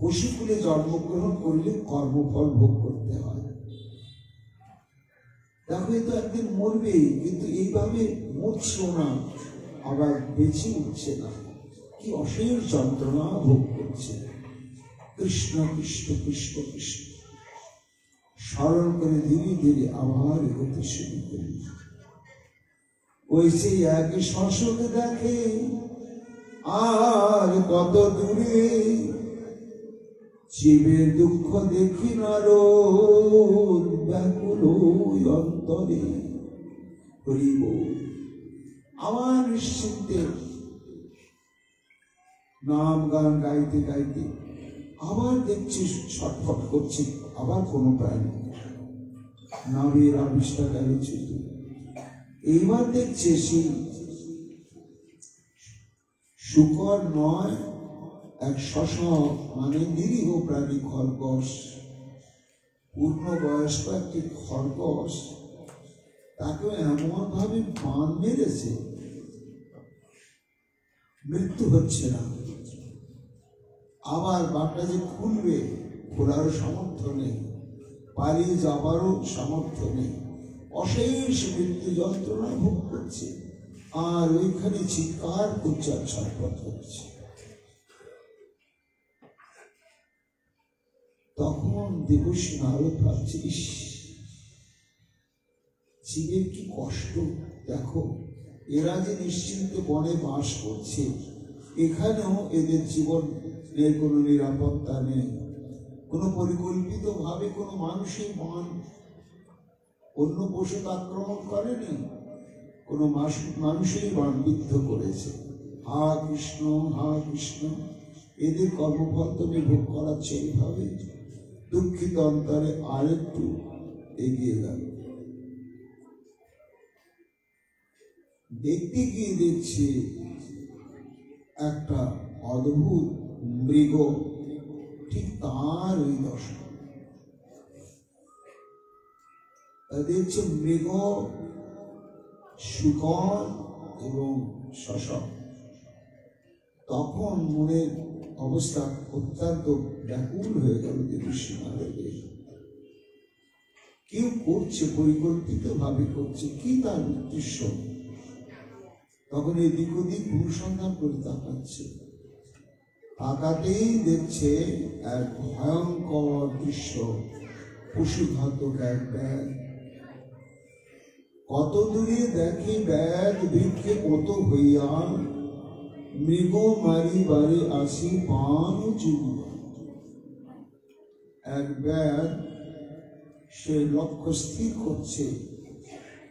পশুকুলে জন্মগ্রহণ করলে কর্মফল ভোগ করতে হয়। দেখো, এ তো একদিন মরবে, কিন্তু এইভাবে মরছেও না, আবার বেঁচে উঠছে না, কি অশেষ যন্ত্রণা ভোগ করছে। কৃষ্ণ কৃষ্ণ কৃষ্ণ কৃষ্ণ স্মরণ করে ধীরে ধীরে আবার এগোতে শুরু করি। ওই সেই একই শশক দেখে আর কত দূরে, জীবের দুঃখ দেখি নারদ ব্যাকুল অন্তরে। হরিব আমার নিশ্চিন্তে নাম গান গাইতে গাইতে আবার দেখছি ছটফট করছে, আবার কোনো প্রাণী, নামের আবিষ্কার গেল ছুটে। এইবার দেখছে সেই শুকর নয়, এক শশক, মানে নিরীহ প্রাণী, খরগোশ, পূর্ণ বয়স্ক একটি খরগোশ, তাকে এমন ভাবে বান মেরেছে, মৃত্যু হচ্ছে না। আবার বানটা যে খুলবে, খোলারও সামর্থ্য নেই, পালিয়ে যাবারও সামর্থ্য নেই, অশেষ মৃত্যু যন্ত্রণা ভোগ করছে, আর ওইখানে চিৎকার করছে আর ছটফট করছে। তখন দেবশ্রী নারদ ভাবছে, ইস, জীবের কি কষ্ট, দেখো, এরা যে নিশ্চিন্ত বনে বাস করছে, এখানেও এদের জীবনের কোনো নিরাপত্তা নেই, কোনো পরিকল্পিত ভাবে কোনো মানুষই বন অন্য পশু আক্রমণ করেনি, কোনো মানুষই বানবিদ্ধ করেছে। হা কৃষ্ণ হা কৃষ্ণ, এদের কর্মফল তুমি ভোগ করাচ্ছে এইভাবে। দুঃখিত অন্তরে আরেকটু এগিয়ে গেল, দেখতে গিয়ে দেখছে একটা অদ্ভুত মৃগ, ঠিক তার ওই দশা। দেখছে মৃগ, শুকর এবং শশক। তখন মনের অবস্থা অত্যন্ত ব্যাকুল হয়ে গেল দেবশ্রী নারদের। কেউ করছে, পরিকল্পিত ভাবে করছে, কি তার উদ্দেশ্য? তখন এদিক ওদিক অনুসন্ধান করে তাকাচ্ছে, তাকাতেই দেখছে এক ভয়ঙ্কর দৃশ্য, পশুঘাতক এক ব্যাগ। কত দূরে দেখে ব্যাগ বৃক্ষে কত হইয়া, মৃগ মারিবারে আসি পান চুরিয়া। এক ব্যাগ সে লক্ষ্য স্থির করছে,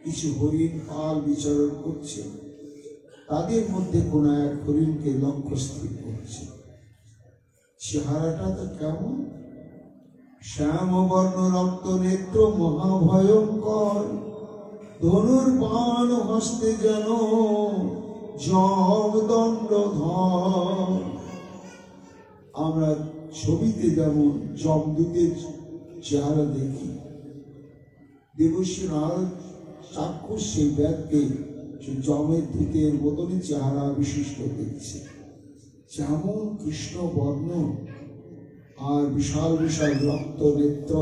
কিছু হরিণ পাল বিচরণ করছে, তাদের মধ্যে কোন এক হরিণকে লক্ষ্য স্থির করছে। চেহারাটা তো কেমন, শ্যাম বর্ণ রক্ত নেত্র মহাভয়ঙ্কর, ধনুর বাণ হস্তে যেন জগদণ্ডধর। আমরা ছবিতে যেমন যমদূতের চেহারা দেখি, দেবর্ষি নারদ চাক্ষুষ সেই ব্যাগকে যমের দূতের মতনই চেহারা বিশিষ্ট দেখছে। যেমন কৃষ্ণ বর্ণ আর বিশাল বিশাল রক্ত নেত্র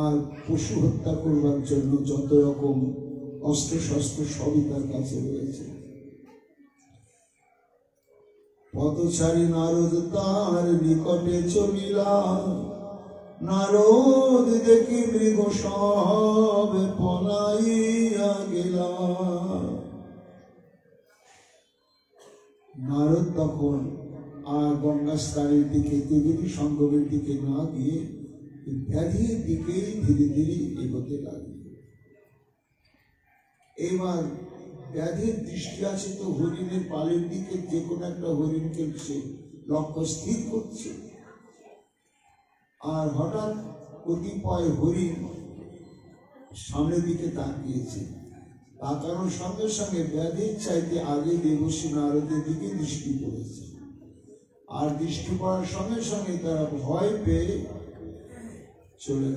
আর পশু হত্যা করবার জন্য যত রকম অস্ত্র শস্ত্র সবই তার কাছে রয়েছে। পথচারী নারদ তার নিকটে চলিলা, নারদ দেখি মৃগ সব পলাইয়া গেলা। নারদ তখন আর গঙ্গা স্নানের দিকে, ত্রিবেণী সঙ্গমের দিকে না গিয়ে ব্যাধির দিকে ধীরে ধীরে এগোতে লাগল। এবার ব্যাধির দৃষ্টি আছে তো হরিণের পালের দিকে, যে কোনো একটা হরিণকে সে লক্ষ্য স্থির করছে। আর হঠাৎ কতিপয় হরিণ সামনের দিকে তাকিয়েছে। তাকানোর সঙ্গে সঙ্গে ব্যাধির চাইতে আগে দেবর্ষি নারদের দিকে দৃষ্টি পড়েছে। আর দৃষ্টি পড়ার সঙ্গে সঙ্গে তারা ভয় পেয়ে চলে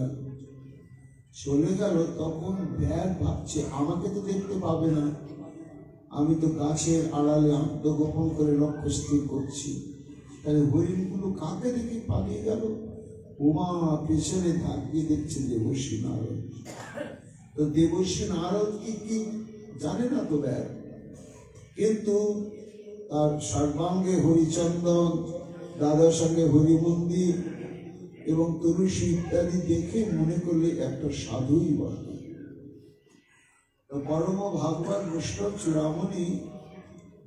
গেল। তখন ব্যাগ ভাবছে আমাকে তো দেখতে পাবে না, আমি তো গাছের আড়ালে আত্মগোপন করে লক্ষ্য স্থির করছি, তাহলে হরিণগুলো কাকে দেখে পালিয়ে গেল? উমা পেছনে তাকিয়ে দেখছে দেবর্ষি নারদ। তো দেবর্ষি নারদ কি জানে না তো ব্যাগ, কিন্তু তার সর্বাঙ্গে হরিচন্দন, দাদার সঙ্গে হরি মন্দির এবং তুলসী ইত্যাদি দেখে মনে করলে একটা সাধুই বটে। পরম ভাগবত বৈষ্ণব চূড়ামণি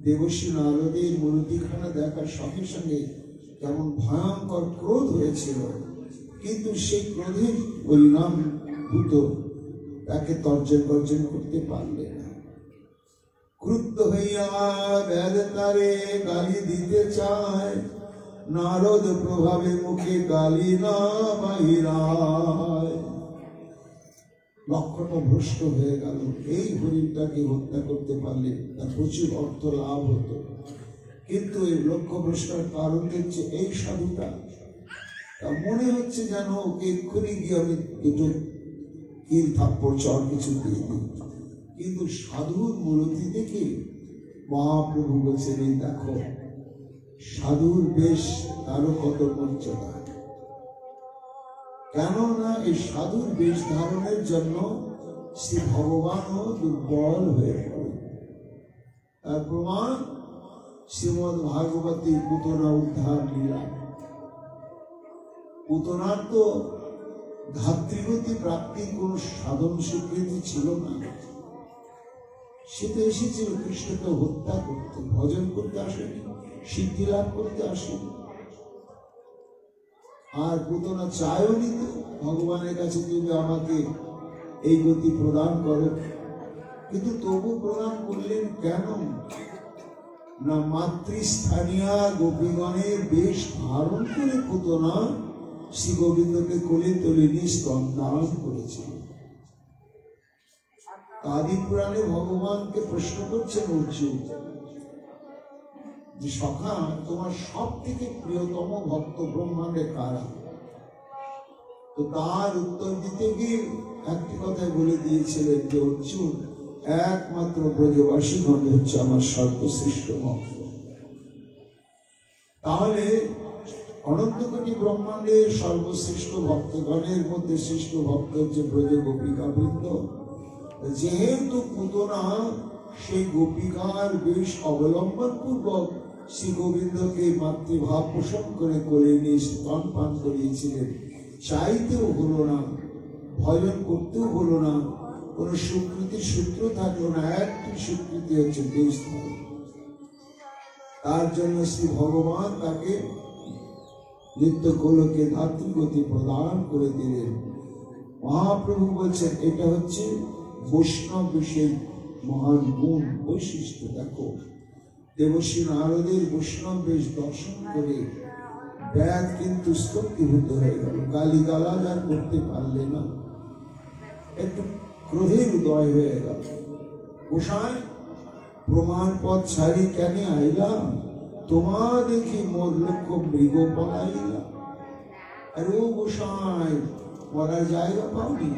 দেবর্ষি নারদের মূর্তিখানা দেখার সঙ্গে সঙ্গে কেমন ভয়ঙ্কর ক্রোধ হয়েছিল, কিন্তু সেই ক্রোধের পরিণামভূত তাকে তর্জন গর্জন করতে পারলে না। ক্রুদ্ধ হইয়া ব্যাগ তারে গালি দিতে চায়, নারদ প্রভাবে মুখে গালি না বাহিরায়। লক্ষ্যটা ভ্রষ্ট হয়ে গেল। এই হরিণটাকে হত্যা করতে পারলে তার প্রচুর অর্থ লাভ হতো, কিন্তু এই লক্ষ্য ভ্রষ্টার কারণ হচ্ছে এই সাধুটা। তা মনে হচ্ছে যেন ওকে এক্ষুনি গিয়ে আমি দুটো কিল থাপ্পড় চর কিছু দিয়ে দিই, কিন্তু সাধুর মূর্তি দেখে মহাপ্রভু বলছেন এই দেখো সাধুর বেশ তারও কত মর্যাদা। কেননা এই সাধুর বেশ ধারণের জন্য শ্রী ভগবানও দুর্বল হয়ে পড়ে। তার প্রমাণ শ্রীমদ ভাগবতী পুতনা উদ্ধার লীলা। পুতনার তো ধাত্রীগতি প্রাপ্তির কোন সাধন স্বীকৃতি ছিল না। সে তো এসেছিল কৃষ্ণকে হত্যা করতে, ভজন করতে আসেনি, সিদ্ধি লাভ করতে আসেনি। আর পুতনা চায়ও নিত ভগবানের কাছে তুমি আমাকে এই গতি প্রদান করো, কিন্তু তবু প্রদান করলেন কেন না মাতৃস্থানীয় গোপীগণের বেশ ধারণ করে পুতনা শ্রী গোবিন্দকে কোলে তুলে নিয়ে স্তন্দান করেছিল। আদি পুরাণে ভগবানকে প্রশ্ন করছেন অর্জুন যে সখা তোমার সব থেকে প্রিয়তম ভক্ত ব্রহ্মাণ্ডে কারা? তো তার উত্তর দিতে গিয়ে একটি কথাই বলে দিয়েছিলেন যে অর্জুন একমাত্র ব্রজবাসী গণ হচ্ছে আমার সর্বশ্রেষ্ঠ ভক্ত। তাহলে অনন্ত কোটি ব্রহ্মাণ্ডের সর্বশ্রেষ্ঠ ভক্তগণের মধ্যে শ্রেষ্ঠ ভক্ত হচ্ছে ব্রজ গোপিকা বৃন্দ। যেহেতু পুতনা সেই গোপিকার বেশ অবলম্বন পূর্বক শ্রী গোবিন্দকে মাতৃভাব পোষণ করে কোলে নিয়ে স্তন পান করিয়েছিলেন, চাইতেও হলো না, ভজন করতেও হলো না, কোন স্বীকৃতির সূত্র থাকলো না, একটি স্বীকৃতি হচ্ছে দেশ। তার জন্য শ্রী ভগবান তাকে নিত্য গোলকে ধাত্রীগতি প্রদান করে দিলেন। মহাপ্রভু বলছেন এটা হচ্ছে বৈষ্ণব বিষয়ের মহান গুণ বৈশিষ্ট্য। দেখো দেবর্ষি নারদের বৈষ্ণব বেশ দর্শন করে ব্যাগ কিন্তু স্তব্ধীভূত হয়ে গেল, গালি গালাজ আর করতে পারলে না, একটু ক্রোধের উদয় হয়ে গেল। গোসাই প্রমাণ পথ ছাড়ি কেন আইলাম, তোমা দেখি মোর লক্ষ্য মৃগ পলাইলা। আর ও গোসাই, মরার জায়গা পাওনি,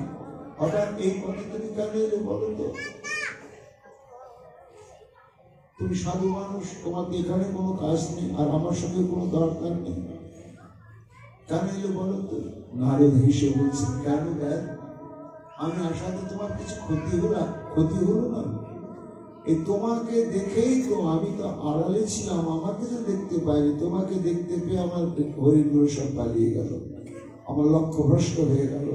হঠাৎ এই পথে তুমি কেন এলে বলো তো? তুমি সাধু মানুষ, তোমাকে এখানে কোনো কাজ নেই, আর আমার সঙ্গে কোনো দরকার নেই, কেন এলে বলো তো? নারদ হেসে বলছে, কেন দেখ, আমি আসাতে তোমার কিছু ক্ষতি হলো না? এই তোমাকে দেখেই তো, আমি তো আড়ালে ছিলাম, আমাকে তো দেখতে পাইনি, তোমাকে দেখতে পেয়ে আমার হরিণগুলো সব পালিয়ে গেল, আমার লক্ষ্য ভ্রষ্ট হয়ে গেল।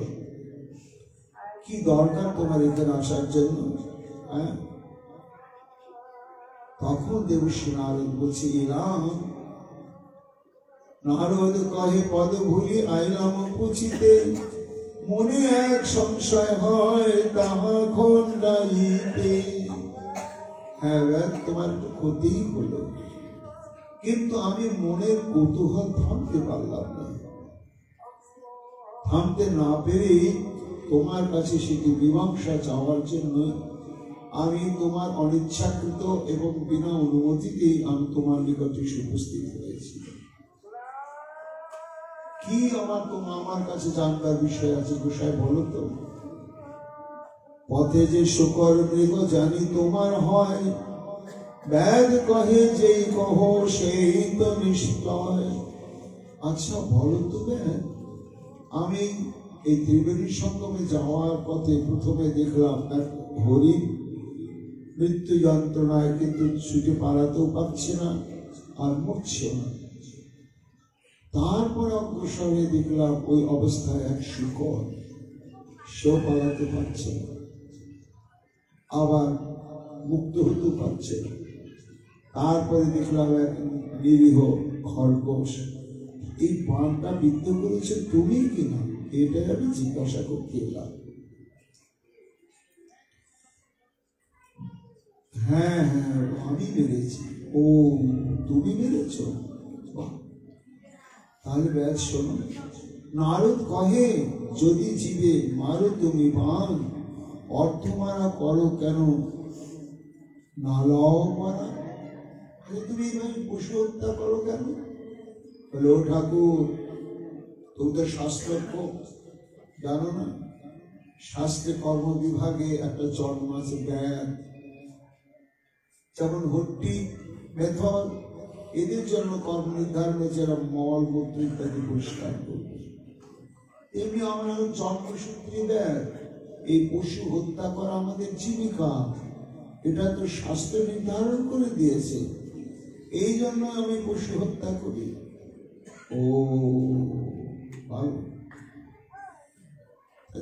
কি দরকার তোমার এখানে আসার জন্য? হ্যাঁ, তখন দেবশ্রী নারদ বলছে, এলাম। নারদ কহে, পদ ভুলি আইলাম পুছিতে, মনে এক সংশয় হয় তাহা খণ্ডাইতে। হ্যাঁ, তোমার একটু ক্ষতিই হলো, কিন্তু আমি মনের কৌতূহল থামতে পারলাম না। থামতে না পেরে তোমার কাছে সেটি মীমাংসা চাওয়ার জন্য আমি তোমার অনিচ্ছাকৃত এবং বিনা অনুমতিতেই আমি তোমার নিকটে উপস্থিত হয়েছি। কি আমার কাছে জানবার বিষয় আছে গোসাই, বলো তো? পথে যে শুকর মৃগ জানি তোমার হয়, ব্যাগ কহে যেই কহ সেই তো নিশ্চয়। আচ্ছা বলো তো ব্যাগ, আমি এই ত্রিবেণী সঙ্গমে যাওয়ার পথে প্রথমে দেখলাম এক হরিণ মৃত্যু যন্ত্রণায়, কিন্তু ছুটে পালাতেও পারছে না আর মরছে না। তারপর অগ্রসরে দেখলাম ওই অবস্থায় এক শুকর, সেও পালাতে পারছে না, আবার মুক্ত হতে পারছে না। তারপরে দেখলাম এক নিরীহ খরগোশ। এই বানটা বিদ্ধ করেছে তুমি কিনা, এটাই আমি জিজ্ঞাসা করতে এলাম। হ্যাঁ হ্যাঁ, আমি মেরেছি। ও, তুমি মেরেছ? তাহলে ব্যাস শোনো। নারদ কহে, যদি জীবে মারো তুমি বান, অর্থ মারা করো কেন না লও মারা? তুমি এইভাবে পশু হত্যা করো কেন? বলে, ও ঠাকুর, তুমি তো শাস্ত্রজ্ঞ, জানো না? শাস্ত্রে কর্ম বিভাগে একটা জন্ম আছে, ব্যাগ। যেমন হট্টি, মেথর, এদের জন্য কর্ম নির্ধারণ হয়েছে, এরা মল মূত্র ইত্যাদি পরিষ্কার করবে। এমনি আমরা জন্মসূত্রে ব্যাগ, এই পশু হত্যা করা আমাদের জীবিকা, এটা তো শাস্ত্র নির্ধারণ করে দিয়েছে, এই জন্য আমি পশু হত্যা করি। ও ভালো,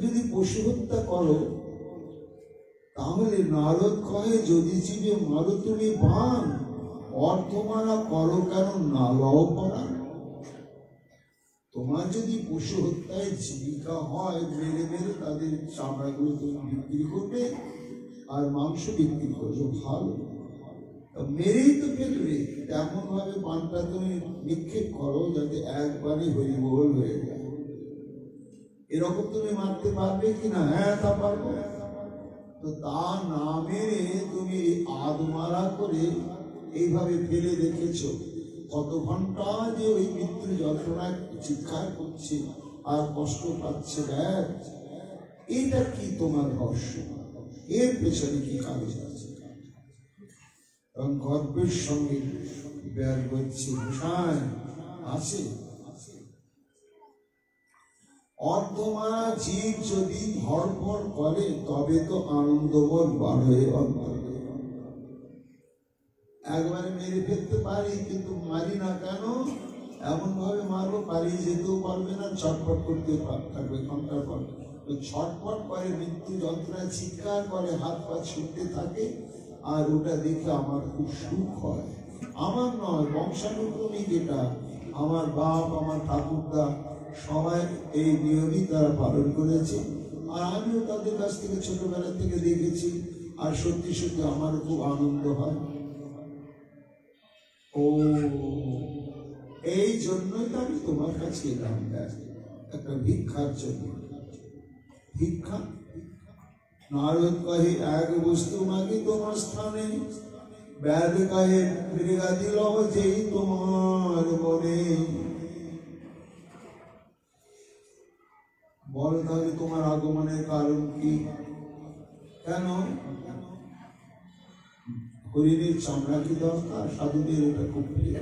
যদি পশু হত্যা করো তাহলে নারদ কহে, যদি জীবে মারো তুমি বান, অর্থ মারা করো কেন না লও পারা? তোমার যদি পশু হত্যায় জীবিকা হয়, মেরে মেরে তাদের চামড়াগুলো তুমি বিক্রি করবে আর মাংস বিক্রি করবে, ভালো। মেরেই তো ফেলবে, এমন ভাবে বানটা তুমি নিক্ষেপ করো যাতে একবারই হরিবোল হয়ে যায়। এরকম তুমি মারতে পারবে কিনা? হ্যাঁ, তা পারবো। তো তা না মেরে তুমি আদমারা করে এইভাবে ফেলে দেখেছো, কত ঘন্টা যে ওই মৃত্যু যন্ত্রণায় চিৎকার করছে আর কষ্ট পাচ্ছে। ব্যাগ, এইটা কি তোমার রহস্য? এর পেছনে কি কাগজ আছে? এবং গর্বের সঙ্গে ব্যাগ বলছে, আছে। অর্ধমারা জীব যদি ধরপড় করে তবে তো আনন্দময় বার হয়ে অন্তর। একবারে মেরে ফেলতে পারি, কিন্তু মারি না কেন? এমন ভাবে মারবো পালিয়ে যেতেও পারবে না, ছটপট করতে থাকবে ঘন্টার পর। ছটপট করে মৃত্যু যন্ত্রণায় চিৎকার করে, হাত পা ছুটতে থাকে, আর ওটা দেখে আমার খুব সুখ হয়। আমার নয়, বংশানুক্রমিক এটা। আমার বাপ, আমার ঠাকুরদা সবাই এই নিয়মই তারা পালন করেছে, আর আমিও তাদের কাছ থেকে ছোটবেলা থেকে দেখেছি, আর সত্যি সত্যি আমার খুব আনন্দ হয়। ও, এই জন্যই তো আমি তোমার কাছে এলাম, একটা ভিক্ষার জন্য। ভিক্ষা? নারদ কহে, এক বস্তু মাগি তোমার স্থানে, ব্যাধ কাহে মৃগা দিল যেই তোমার মনে। বল তাহলে তোমার আগমনের কারণ কি? কেন হরিণের চামড়া কি দরকার? সাধুদের এটা খুব প্রিয়।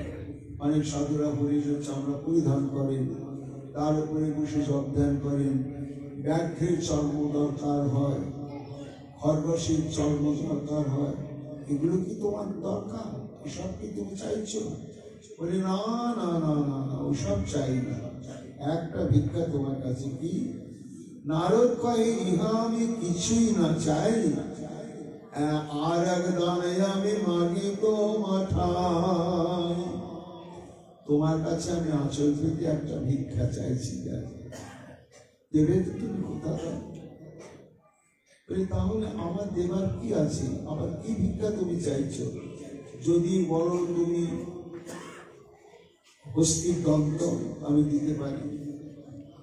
অনেক সাধুরা হরিণের চামড়া পরিধান করেন, তার উপরে বসে অধ্যয়ন করেন। ব্যাঘ্রের চর্ম দরকার হয়, খরগোশের চর্ম দরকার হয়। এগুলো কি তোমার দরকার? এসব কি তুমি চাইছো? বলে না না না না না, ওসব চাই না। একটা ভিক্ষা তোমার কাছে কি? নারদ কহে ইহা আমি কিছুই না চাই, আর এক দানে আমি মাগি তো মাঠাই। তোমার কাছে আমি আঁচল থেকে একটা ভিক্ষা চাইছি, দেবে তো তুমি কোথায়? তাহলে আমার দেবার কি আছে? আমার কি ভিক্ষা তুমি চাইছো? যদি বলো তুমি হস্তির দন্ত, আমি দিতে পারি,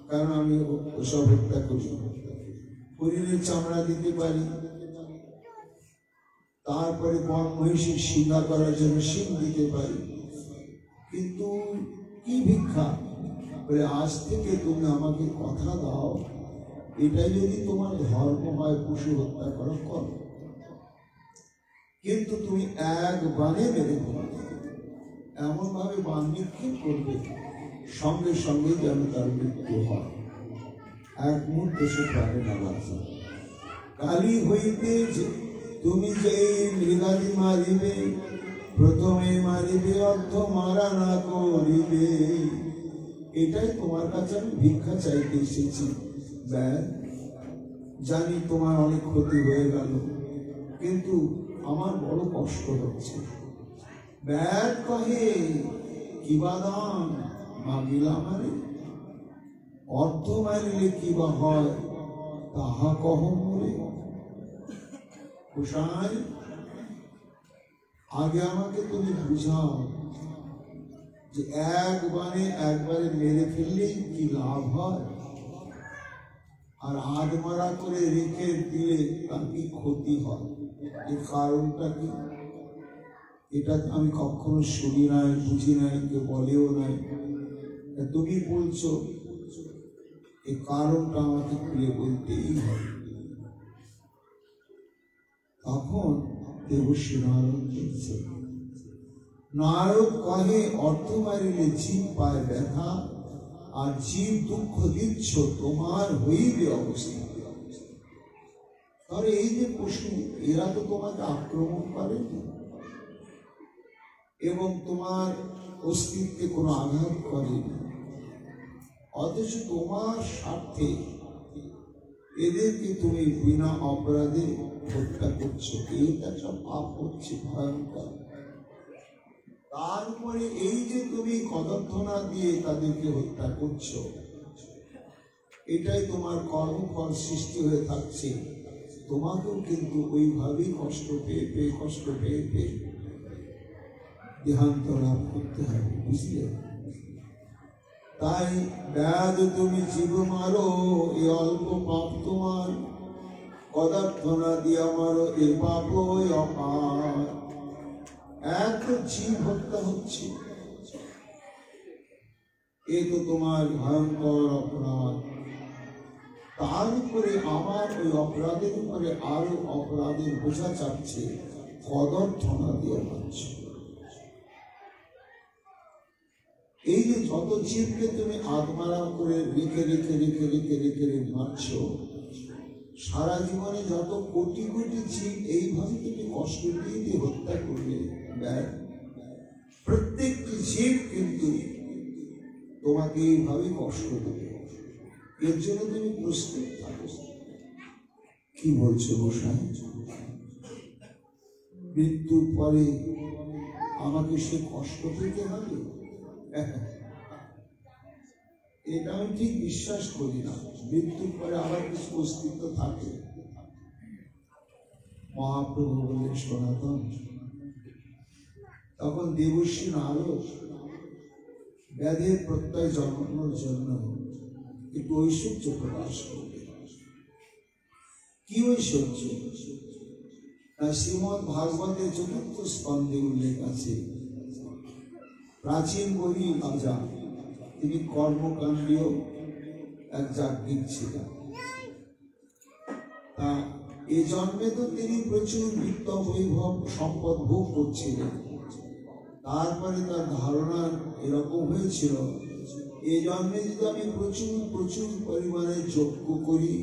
কারণ আমি ওসব হত্যা করি। হরিণের চামড়া দিতে পারি, তারপরে বন মহিষীর সিংহা করার জন্য সিং দিতে পারি। কিন্তু কি ভিক্ষা? বলে আজ থেকে তুমি আমাকে কথা দাও, এটাই যদি তোমার ধর্ম হয় পশু হত্যা করো, করো, কিন্তু তুমি এক বানে মেরে ফেলবে, এমন ভাবে বান নিক্ষেপ করবে সঙ্গে সঙ্গে যেন তার মৃত্যু হয়, এক মুহূর্তে সে প্রাণে না বাঁচে। কালী হইতে তুমি যে মৃগাদি মারিবে, প্রথমে মারিবে অর্থ মারা না করিবে। এটাই তোমার কাছে আমি ভিক্ষা চাইতে এসেছি। জানি তোমার অনেক ক্ষতি হয়ে গেল, কিন্তু আমার বড় কষ্ট হচ্ছে। ব্যাগ কহে কিবা দাম মাগিলা মারে, অর্থ মারিলে কিবা হয় তাহা কহ মোরে। কুশাই, আগে আমাকে তুমি বুঝাও যে একবারে মেরে ফেললেই কি লাভ হয়, আর আধ মারা করে রেখে দিলে তার কি ক্ষতি হয়, এর কারণটা কি? এটা আমি কখনো শুনি নাই, বুঝি নাই, কেউ বলেও নাই। তুমি বলছো, এই কারণটা আমাকে খুলে বলতেই হবে। তখন দেবশ্রী নারদ বলছে, নারদ কহে অর্থ মারিলে জীব পায় ব্যথা, আর জীব দুঃখ দিচ্ছ তোমার হইবে অবস্থা। তাহলে এই যে পশু, এরা তো তোমাকে আক্রমণ করেনি এবং তোমার অস্তিত্বে কোনো আঘাত করেনি, অথচ তোমার স্বার্থে এদেরকে তুমি বিনা অপরাধে হত্যা করছো। এইটা সব পাপ হচ্ছে, ভয়ঙ্কর। তারপরে এই যে তুমি কদর্থনা দিয়ে তাদেরকে হত্যা করছো, এটাই তোমার কর্মফল সৃষ্টি হয়ে থাকছে। তোমাকেও কিন্তু ওইভাবেই কষ্ট পেয়ে দেহান্ত লাভ করতে হবে, বুঝলে? তাই ব্যাধ তুমি জীব মারো, এ অল্প পাপ তোমার, কদর্থনা দিয়া মারো, এ পাপ অপার। এত জীব হত্যা হচ্ছে, এ তো তোমার ভয়ঙ্কর অপরাধ। তার উপরে আমার ওই অপরাধের উপরে আরো অপরাধের বোঝা চাচ্ছে, কদর্থনা দিয়ে মারছ। এই যে যত জীবকে তুমি আত্মারা করে রেখে মারছ, সারা জীবনে যত কোটি কোটি জীব এইভাবে তুমি কষ্ট দিয়ে হত্যা করবে, প্রত্যেকটি জীব কিন্তু তোমাকে এইভাবে কষ্ট দেবে। এর জন্য তুমি প্রস্তুত থাকো। কি বলছো গোসাই? মৃত্যুর পরে আমাকে সে কষ্ট পেতে হবে? এটা আমি ঠিক বিশ্বাস করি না। মৃত্যুর পরে আবার কিছু অস্তিত্ব থাকে। মহাপ্রভু বললেন সনাতন, তখন দেবশ্রী নারদ ব্যাধের প্রত্যয় জন্মানোর জন্য একটু ঐশ্বর্য প্রকাশ করবে। কি ঐশ্বর্য? শ্রীমদ ভাগবতে চতুর্থ স্কন্ধে উল্লেখ আছে, প্রাচীন বলি রাজা তিনি কর্মকাণ্ডীয় এক যাজ্ঞিক ছিলেন। তা এই জন্মে তো তিনি প্রচুর বিত্ত বৈভব সম্পদ ভোগ করছিলেন। তারপরে তার ধারণা এরকম হয়েছিল, এই জন্মে যদি আমি প্রচুর প্রচুর পরিমাণে যজ্ঞ করি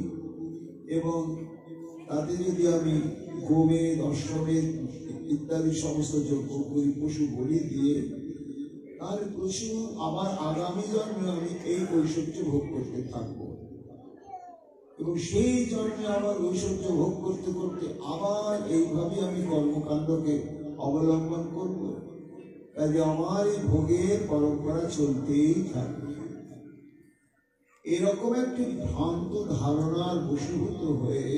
এবং তাতে যদি আমি গোমেদ অশ্বমেধ ইত্যাদি সমস্ত যজ্ঞ করি, পশু বলি দিয়ে, তাহলে প্রচুর আবার আগামী জন্মে আমি এই ঐশ্বর্য ভোগ করতে থাকবো এবং সেই জন্মে আবার ঐশ্বর্য ভোগ করতে করতে আবার এইভাবে আমি কর্মকাণ্ডকে অবলম্বন করব। কাজে আমার এই ভোগের পরম্পরা চলতেই থাকবে। এরকম একটি ভ্রান্ত ধারণার বশীভূত হয়ে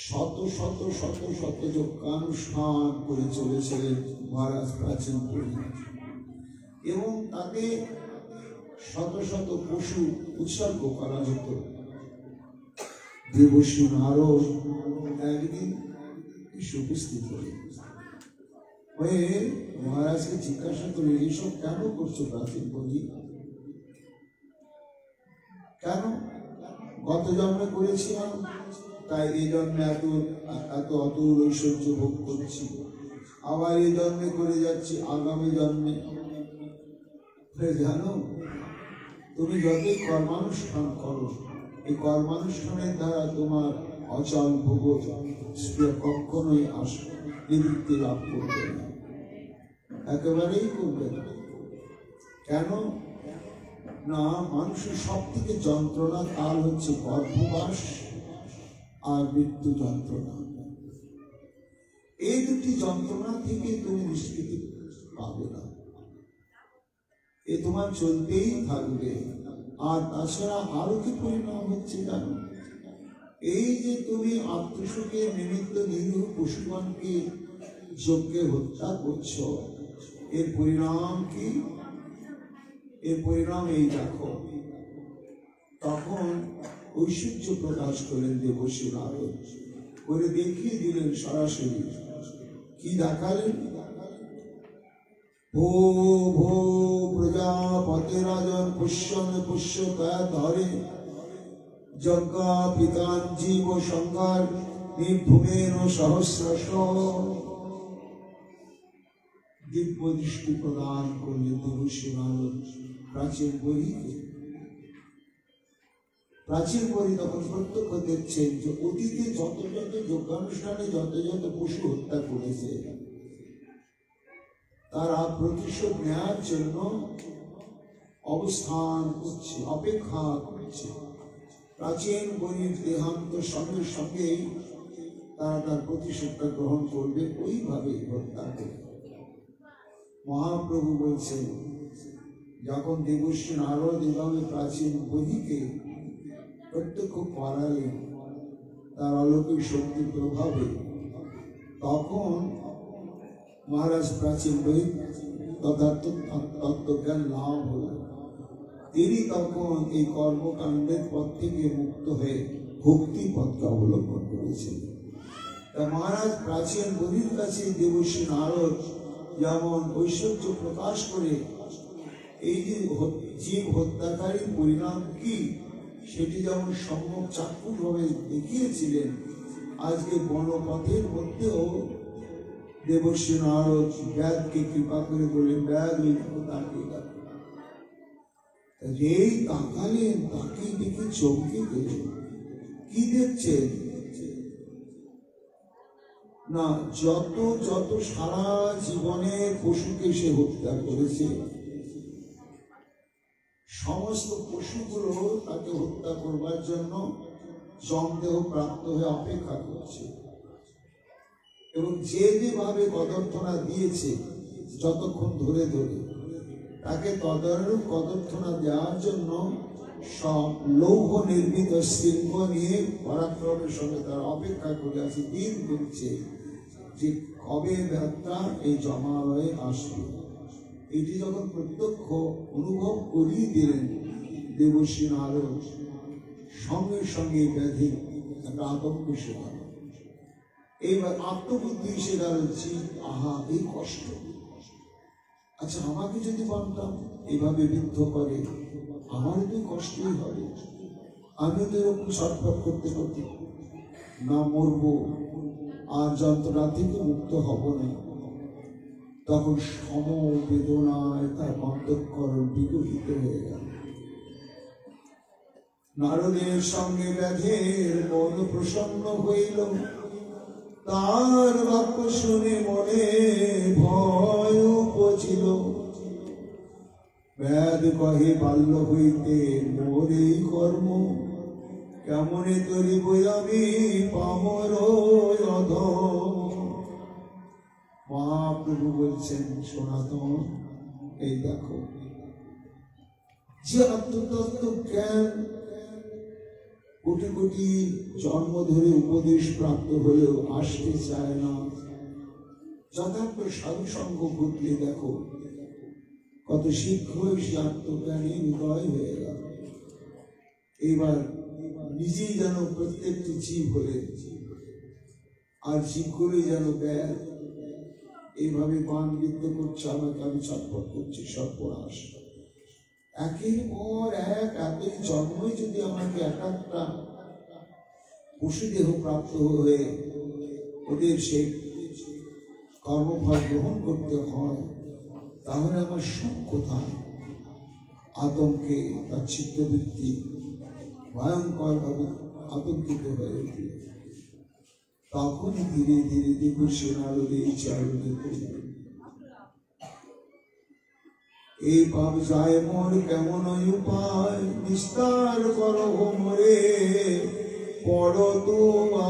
শত শত শত শত যজ্ঞানুষ্ঠান করে চলেছিলেন মহারাজ প্রাচীন পণ্ডিত, এবং তাতে শত শত পশু উৎসর্গ করা হতো। দেবর্ষি নারদ একদিন উপস্থিত হয়ে মহারাজকে জিজ্ঞাসা করে, এইসব কেন করছো প্রাচীন পণ্ডিত? কেন? গত জন্মে করেছিলাম, তাই এই জন্মে এত এত অতুল ঐশ্বর্য ভোগ করছি, আবার এই জন্মে করে যাচ্ছি আগামী জন্মে। জানো, তুমি যতই কর্মানুষ্ঠান করো, এই কর্মানুষ্ঠানের দ্বারা তোমার অচল ভোগ কখনোই নিবৃত্তি লাভ করবে না, একেবারেই করবে না। কেন না, মানুষের সব থেকে যন্ত্রণা কাল হচ্ছে গর্ভবাস আর মৃত্যু যন্ত্রণা। এই দুটি যন্ত্রণা থেকে তুমি নিষ্কৃতি পাবে না, এ তোমার চলতেই থাকবে। আর তাছাড়া আরো কি পরিণাম হচ্ছে জানো? এই যে তুমি আত্মসুখের নিমিত্ত নিরীহ পশুগণকে যজ্ঞে হত্যা করছো, এর পরিণাম কি? এর পরিণাম এই দেখো। তখন ঐশ্বর্য প্রকাশ করেন দেবর্ষি নারদ, করে দেখিয়ে দিলেন সরাসরি। কি দেখালেন? ভো ভো প্রজাপতি রাজন পুষ্যন পুষ্যতা ধরে যজ্ঞা পিতান জীব সংঘার নির্ভূমেন সহস্রশ। দিব্য দৃষ্টি প্রদান করলেন দেবর্ষি নারদ প্রাচীন বহিকে। প্রাচীন বহি তখন প্রত্যক্ষ দেখছেন যে অতীতে যত যত যজ্ঞানুষ্ঠানে যত যত পশু হত্যা করেছে, তারা প্রতিশোধ নেওয়ার জন্য অবস্থান করছে, অপেক্ষা করছে। প্রাচীন বহির দেহান্ত সঙ্গে সঙ্গেই তারা তার প্রতিশোধটা গ্রহণ করবে, ওইভাবে হত্যা করবে। মহাপ্রভু বলছেন, যখন দেবর্ষি নারদ এভাবে প্রাচীন বহিকে প্রত্যক্ষ করালেন তার অলৌকিক শক্তির প্রভাবে, তখন মহারাজ প্রাচীন বহি তত্ত্বজ্ঞান লাভ হল। তিনি তখন এই কর্মকাণ্ডের পথ থেকে মুক্ত হয়ে ভক্তি পথকে অবলম্বন করেছেন। তা মহারাজ প্রাচীন বহির কাছে দেবর্ষি নারদ যেমন ঐশ্বর্য প্রকাশ করে এই যে জীব হত্যাকারীর পরিণাম কি সেটি যেমন সম্যক চাক্ষুষভাবে দেখিয়েছিলেন, আজকে বনপথের মধ্যেও দেবর্ষি নারদ ব্যাদকে কৃপা করে বললেন, ব্যাদ ওই তাকে যেই তাকালেন, তাকেই দেখে চমকে গেলেন। কি দেখছেন না, যত যত সারা জীবনের পশুকে সে হত্যা করেছে, সমস্ত পশুগুলো তাকে হত্যা করবার জন্য জমদেহ প্রাপ্ত হয়ে অপেক্ষা করছে, এবং যে যেভাবে কদর্থনা দিয়েছে যতক্ষণ ধরে ধরে, তাকে তদানুরূপ কদর্থনা দেওয়ার জন্য সব লৌহ নির্মিত শৃঙ্গ নিয়ে পরাক্রমের সঙ্গে তারা অপেক্ষা করে আছে, দিন গুনছে যে কবে ব্যাগটা এই জমালয়ে আসবে। এটি যখন প্রত্যক্ষ অনুভব করিয়ে দিলেন দেবর্ষি নারদ, সঙ্গে সঙ্গে ব্যাধি একটা আতঙ্ক শেখাল। এইবার আত্মবুদ্ধি এসে গেল, আহা এই কষ্ট, আচ্ছা আমাকে যদি বানতাম এইভাবে বিদ্ধ করে, আমারও তো কষ্টই হবে, আমি তো এরকম ছটফট করতে করতে না মরবো, আর যন্ত্রণা থেকে মুক্ত হব না। তখন সমবেদনায় তার অন্তঃকরণ বিকশিত হয়ে গেল। নারদের সঙ্গে ব্যাধের মন প্রসন্ন হইল, তার বাক্য শুনে মনে ভয় উপজিল। ব্যাধ কহে বাল্য হইতে মোর এই কর্ম, কেমনে তরিব আমি পামর অধম। মহাপ্রভু বলছেন, সনাতন এই দেখো, যে আত্মতত্ত্ব জ্ঞান কোটি কোটি জন্ম ধরে উপদেশ প্রাপ্ত হলেও আসতে চায় না, যথার্থ সাধু সঙ্গ ঘটলে দেখো কত শীঘ্রই সে আত্মজ্ঞানী হৃদয় হয়ে গেল। এইবার নিজেই যেন প্রত্যেকটি জীব হলে, আর জীবগুলোই যেন ব্যাধ এইভাবে বান বিদ্ধ করছে, আমাকে আমি ছটফট করছি, সর্বনাশ। একের পর এক এতই জন্মই যদি আমাকে এক একটা পশুদেহ প্রাপ্ত হয়ে ওদের সেই কর্মফল গ্রহণ করতে হয়, তাহলে আমার সুখ কোথায়? আতঙ্কে তার চিত্তবৃত্তি ভয়ঙ্করভাবে আতঙ্কিত হয়ে উঠল। তখনই ধীরে ধীরে দেখো সে নারদে চারুদে করবে, এই পাপ যায় মোর কেমন উপায়, বিস্তার করো মোরে পড় তো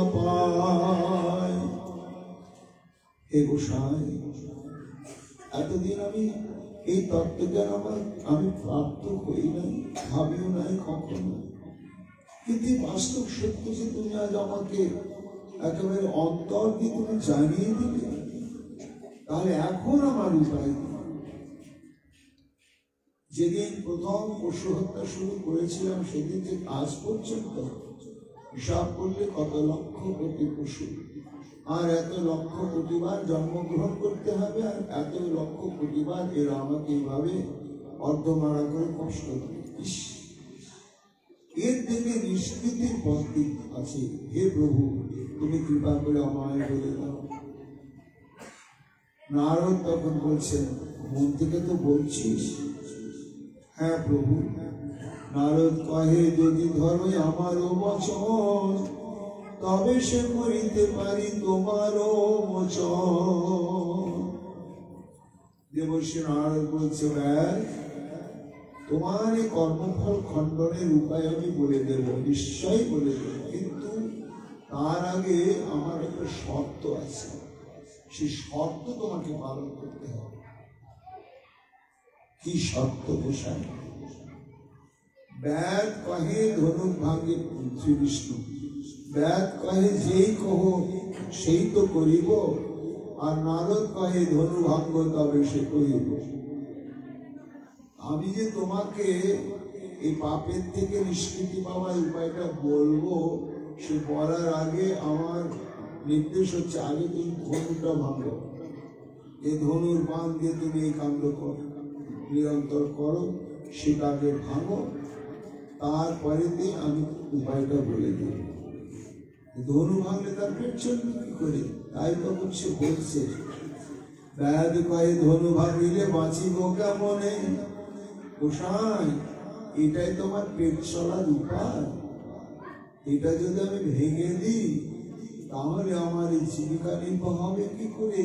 আপায়। হে গোসাই, এতদিন আমি এই তত্ত্বজ্ঞান আমি প্রাপ্ত হই নাই, ভাবিও নাই কখনো, কিন্তু বাস্তব সত্য যে তুমি আজ আমাকে একেবারে অন্তর দিয়ে তুমি জানিয়ে দিলে, তাহলে এখন আমার উপায়। যেদিন প্রথম পশু হত্যা শুরু করেছিলাম সেদিন থেকে আজ পর্যন্ত হিসাব করলে কত লক্ষ কোটি পশু, আর এত লক্ষ কোটিবার জন্মগ্রহণ করতে হবে, আর এত লক্ষ কোটিবার এরা আমাকে এইভাবে অর্ধমারা করে কষ্ট দেবে। এর থেকে নিষ্কৃতির পথটি আছে। হে প্রভু, তুমি কৃপা করে আমায় বলে দাও। নারদ তখন বলছেন, মন থেকে তো বলছিস? হ্যাঁ প্রভু। নারদ কহে, যদি ধরো আমারও বচন, তবে সে করিতে পারি তোমারও মোচন। দেবশ্রী নারদ বলছে, তোমার এই কর্মফল খণ্ডনের উপায় আমি বলে দেব, নিশ্চয়ই বলে দেব, কিন্তু তার আগে আমার একটা শর্ত আছে, সেই শর্ত তোমাকে পালন করতে হবে। কি শর্ত গোসাই? ব্যাদ কহে ধনুক ভাঙ্গে শ্রী বিষ্ণু, ব্যাদ কহে যেই কহ সেই তো করিব, আর নারদ কহে ধনু ভাঙ্গ তবে সে করিব। আমি যে তোমাকে এই পাপের থেকে নিষ্কৃতি পাওয়ার উপায়টা বলবো, সে বলার আগে আমার নির্দেশ হচ্ছে, আগে তুমি ধনুটা ভাঙো, এই ধনুর বাঁধ দিয়ে তুমি এই কাণ্ড করো, নিরন্তর করো, সেটা আগে ভাঙো, তারপরেতে আমি উপায়টা বলে দেব। ধনু ভাঙলে তার পেট চলবে কি করে? তাই তো বলছে, ব্যাদ কয়ে ধনু ভাঙিলে বাঁচিব কেমনে? গোসাই, এটাই তোমার পেট চলার উপায়। এটা যদি আমি ভেঙে দিই, তাহলে আমার এই জীবিকা নির্বাহ হবে কি করে?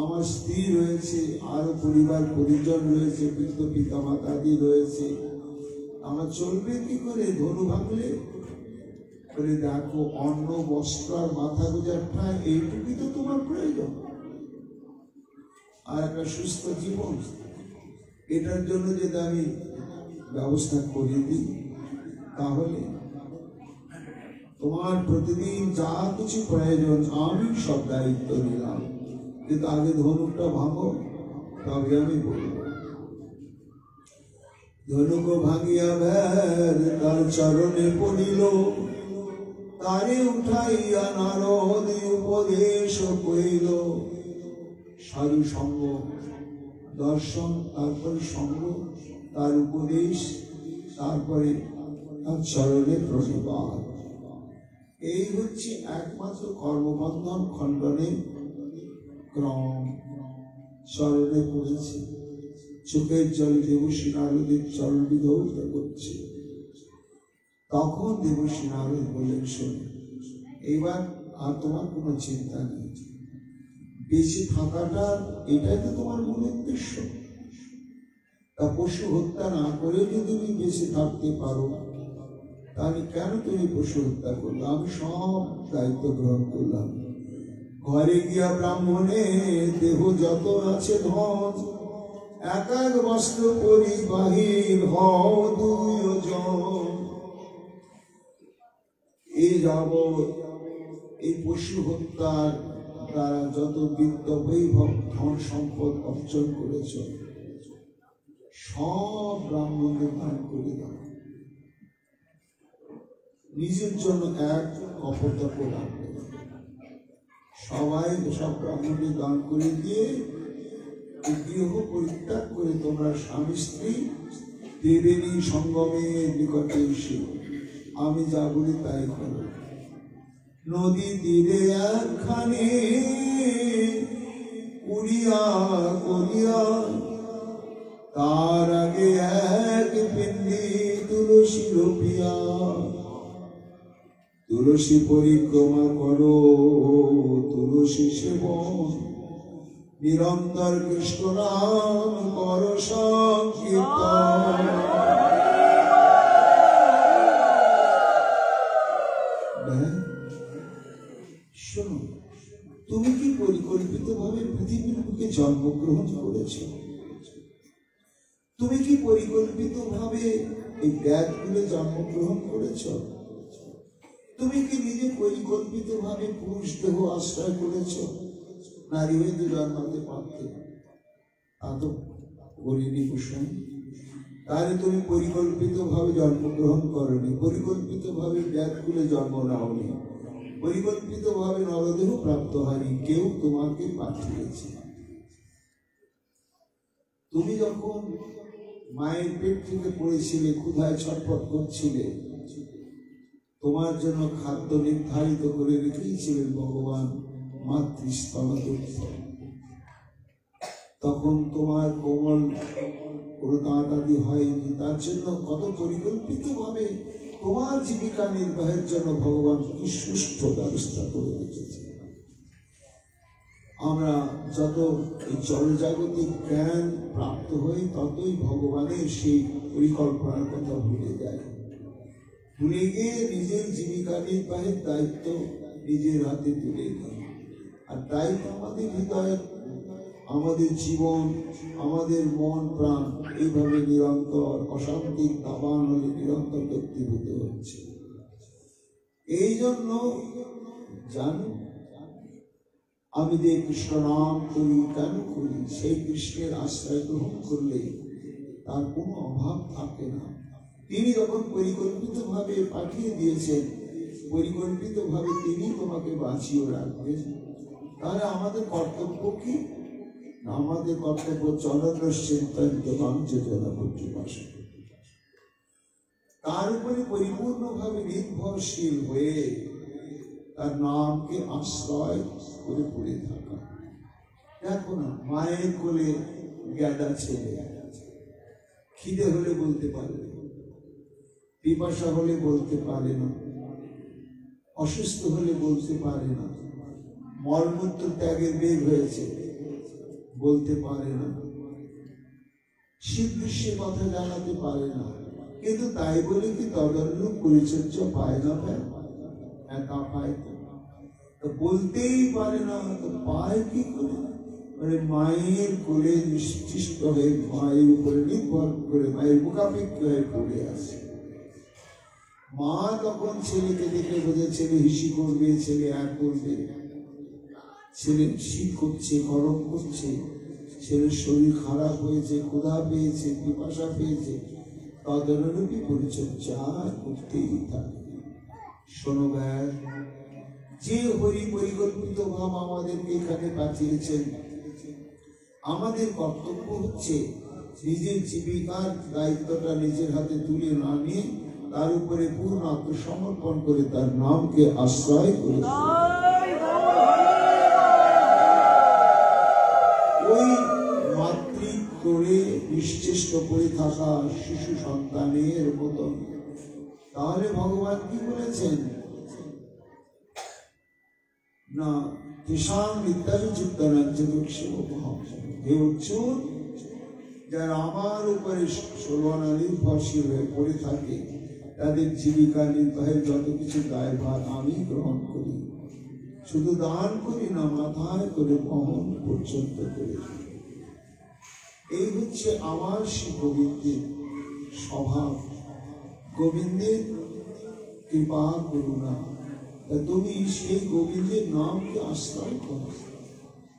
আমার স্ত্রী রয়েছে, আরো পরিবার পরিজন রয়েছে, বৃদ্ধ পিতা মাতাদি রয়েছে, আমার চলবে কি করে ধনু ভাঙলে? বলে, দেখো, অন্ন বস্ত্র আর মাথা গোজার ঠাঁই এইটুকুই তো তোমার প্রয়োজন, আর একটা সুস্থ জীবন। এটার জন্য যদি আমি ব্যবস্থা করে দিই, তাহলে তোমার প্রতিদিন যা কিছু প্রয়োজন আমি সব দায়িত্ব নিলাম, কিন্তু আগে ধনুকটা ভাঙো, তবে আমি বলবো। ধনুক ভাঙিয়া ভ্যাদ তার চরণে পড়িল, তারে উঠাইয়া নারদ উপদেশ কইল। সাধু সঙ্গ, দর্শন, তারপরে সঙ্গ, তার উপদেশ, তারপরে তার চরণে প্রণিপাত। এই হচ্ছে একমাত্র কর্মবন্ধন খণ্ডনের ক্রম। চরণে পড়েছে, চোখের জল দেবশ্রী নারদের চরণ বিধৌত করছে। তখন দেবশ্রী নারদ বললেন, শোনো, এবার আর তোমার কোনো চিন্তা নেই, বেঁচে থাকাটা এটাই তো তোমার মূল উদ্দেশ্য। তা পশু হত্যা না করে যদি তুমি বেঁচে থাকতে পারো, তাহলে কেন তুমি পশু হত্যা করলো? আমি সব দায়িত্ব গ্রহণ করলাম। ঘরে গিয়া ব্রাহ্মণে দেহ যত আছে ধন, এক এক বস্ত্র পরিবাহীর হও দুইজন। এই যাবৎ এই পশু হত্যার দ্বারা যত বিত্ত বৈভব ধন সম্পদ অর্জন করেছ, সব ব্রাহ্মণকে দান করে দাও। নিজের জন্য এক কপটা প্রদান করে সবাই সব ব্রাহ্মণকে দান করে দিয়ে গৃহ পরিত্যাগ করে তোমরা স্বামী স্ত্রী দেবেনী সঙ্গমের নিকটে এসে আমি যা বলি তাই করো। নদী তীরে একখানে কুড়িয়া করিয়া, তার আগে এক পিণ্ডি তুলসী রোপিয়া, তুলসী পরিক্রমা করো, তুলসী সেবন, নিরন্তর কৃষ্ণ নাম করো সংকীর্তন। শোনো, তুমি কি পরিকল্পিত ভাবে পৃথিবীর বুকে জন্মগ্রহণ করেছ? তুমি কি পরিকল্পিত ভাবে এই ব্যাধগুলো জন্মগ্রহণ করেছ? তুমি কি নিজে পরিকল্পিত ভাবে পুরুষ দেহ আশ্রয় করেছ? নারী হয়ে তো জন্মাতে পারতে, আদৌ বলিনি কুসুম। তাহলে তুমি পরিকল্পিত ভাবে জন্মগ্রহণ করনি, পরিকল্পিত ভাবে ব্যাধগুলো জন্ম নাওনি, পরিকল্পিত ভাবে নরদেহ প্রাপ্ত হয়নি, কেউ তোমাকে পাঠিয়েছে। তুমি যখন মায়ের পেট থেকে পড়েছিলে, ক্ষুধায় ছটফট করছিলে, তোমার জন্য খাদ্য নির্ধারিত করে রেখেছিলেন ভগবান মাতৃস্থলদত্ত। তখন তোমার কোমল কোনো দাঁত আদি হয়নি, তার জন্য কত পরিকল্পিত ভাবে তোমার জীবিকা নির্বাহের জন্য ভগবান কি সুষ্ঠু ব্যবস্থা করে রেখেছে। আমরা যত এই জড়জাগতিক জ্ঞান প্রাপ্ত হই, ততই ভগবানের সেই পরিকল্পনার কথা ভুলে যায়। ভুলে গিয়ে নিজের জীবিকা নির্বাহের দায়িত্ব নিজের হাতে তুলে নিই। আর তাই তো আমাদের হৃদয়, আমাদের জীবন, আমাদের মন প্রাণ এইভাবে নিরন্তর অশান্তির দাবান হলে নিরন্তর ব্যক্তিভূত হচ্ছে। এই জন্য জানি আমি যে কৃষ্ণ নাম করি, কেন করি? সেই কৃষ্ণের আশ্রয় গ্রহণ করলে তার কোনো অভাব থাকে না। তিনি যখন পরিকল্পিত ভাবে পাঠিয়ে দিয়েছেন, পরিকল্পিত ভাবে তিনি তোমাকে বাঁচিয়ে রাখবেন। তাহলে আমাদের কর্তব্য কি? আমাদের কর্তব্য তার উপরে পরিপূর্ণভাবে নির্ভরশীল হয়ে তার নামকে আশ্রয় করে পড়ে থাকা। দেখো না, মায়ের কোলে গ্যাদা ছেলে, খিদে হলে বলতে পারে, পিপাসা হলে বলতে পারে না, অসুস্থ হলে বলতে পারে না, মলমূত্র ত্যাগের বেগ হয়েছে বলতে পারে না, শীত গ্রীষ্মের কথা জানাতে পারে না, কিন্তু তাই বলে কি তদন্য পরিচর্যা পায় না? একা পায় তো বলতেই পারে না, তো পায় কি করে? মানে মায়ের কোলে নিশ্চিষ্ট হয়ে মায়ের উপরে নির্ভর করে মায়ের মুখাপেক্ষি হয়ে পড়ে আসে। মা তখন ছেলেকে দেখে বোঝে ছেলে হিসি করবে, ছেলে এক করবে, ছেলে শীত করছে, গরম করছে, ছেলের শরীর খারাপ হয়েছে, ক্ষুধা পেয়েছে, পিপাসা পেয়েছে, তদনুরূপী পরিচর্যা করতেই থাকে। শোনো ব্যাস, যে হরি পরিকল্পিত ভাব আমাদেরকে এখানে পাঠিয়েছেন, আমাদের কর্তব্য হচ্ছে নিজের জীবিকার দায়িত্বটা নিজের হাতে তুলে না নিয়ে তার উপরে পূর্ণ আত্মসমর্পণ করে তার নামকে আশ্রয় করে ওই মাতৃক্রোড়ে নিশ্চেষ্ট করে থাকা শিশু সন্তানের মতন। তাহলে ভগবান কি বলেছেন না, কিষাণ ইত্যাদি যুক্ত যারা আমার উপরে সর্বনা নির্ভরশীল হয়ে পড়ে থাকে, তাদের জীবিকা নির্বাহের যত কিছু দায়ভার আমি গ্রহণ করি। শুধু দান করি না, মাথায় করে বহন পর্যন্ত করে। এই হচ্ছে আমার শ্রী গোবিন্দের স্বভাব। গোবিন্দের কৃপা করুণা। তুমি সেই গোবিন্দের নামকে আশ্রয় করো,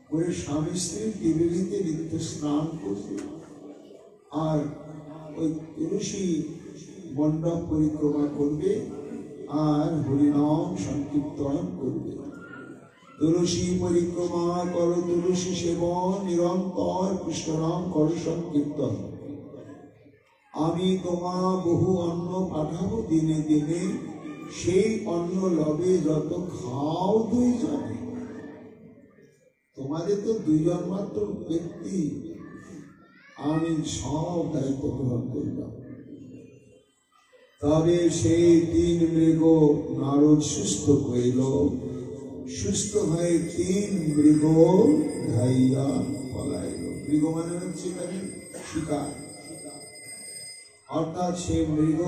করে স্বামী স্ত্রীর ত্রিবেদীতে নিত্য স্নান করবে, আর ওই তুলসী মণ্ডপ পরিক্রমা করবে, আর হরিনাম সংকীর্তন করবে। তুলসী পরিক্রমা করো, তুলসী সেবন নিরন্তর, কৃষ্ণ নাম করো সংকীর্তন। আমি তোমা বহু অন্ন পাঠাবো দিনে দিনে, সেই অন্ন লবে যত খাও দুইজনে। তোমাদের তো দুইজন মাত্র ব্যক্তি, আমি সব দায়িত্ব গ্রহণ করলাম। তবে সেই 3 মৃগ নারদ সুস্থ হইল, সুস্থ হয়ে 3 মৃগ ধাইয়া পলাইল। মৃগ মানে হচ্ছে এখানে শিকার, অর্থাৎ সেই মৃগ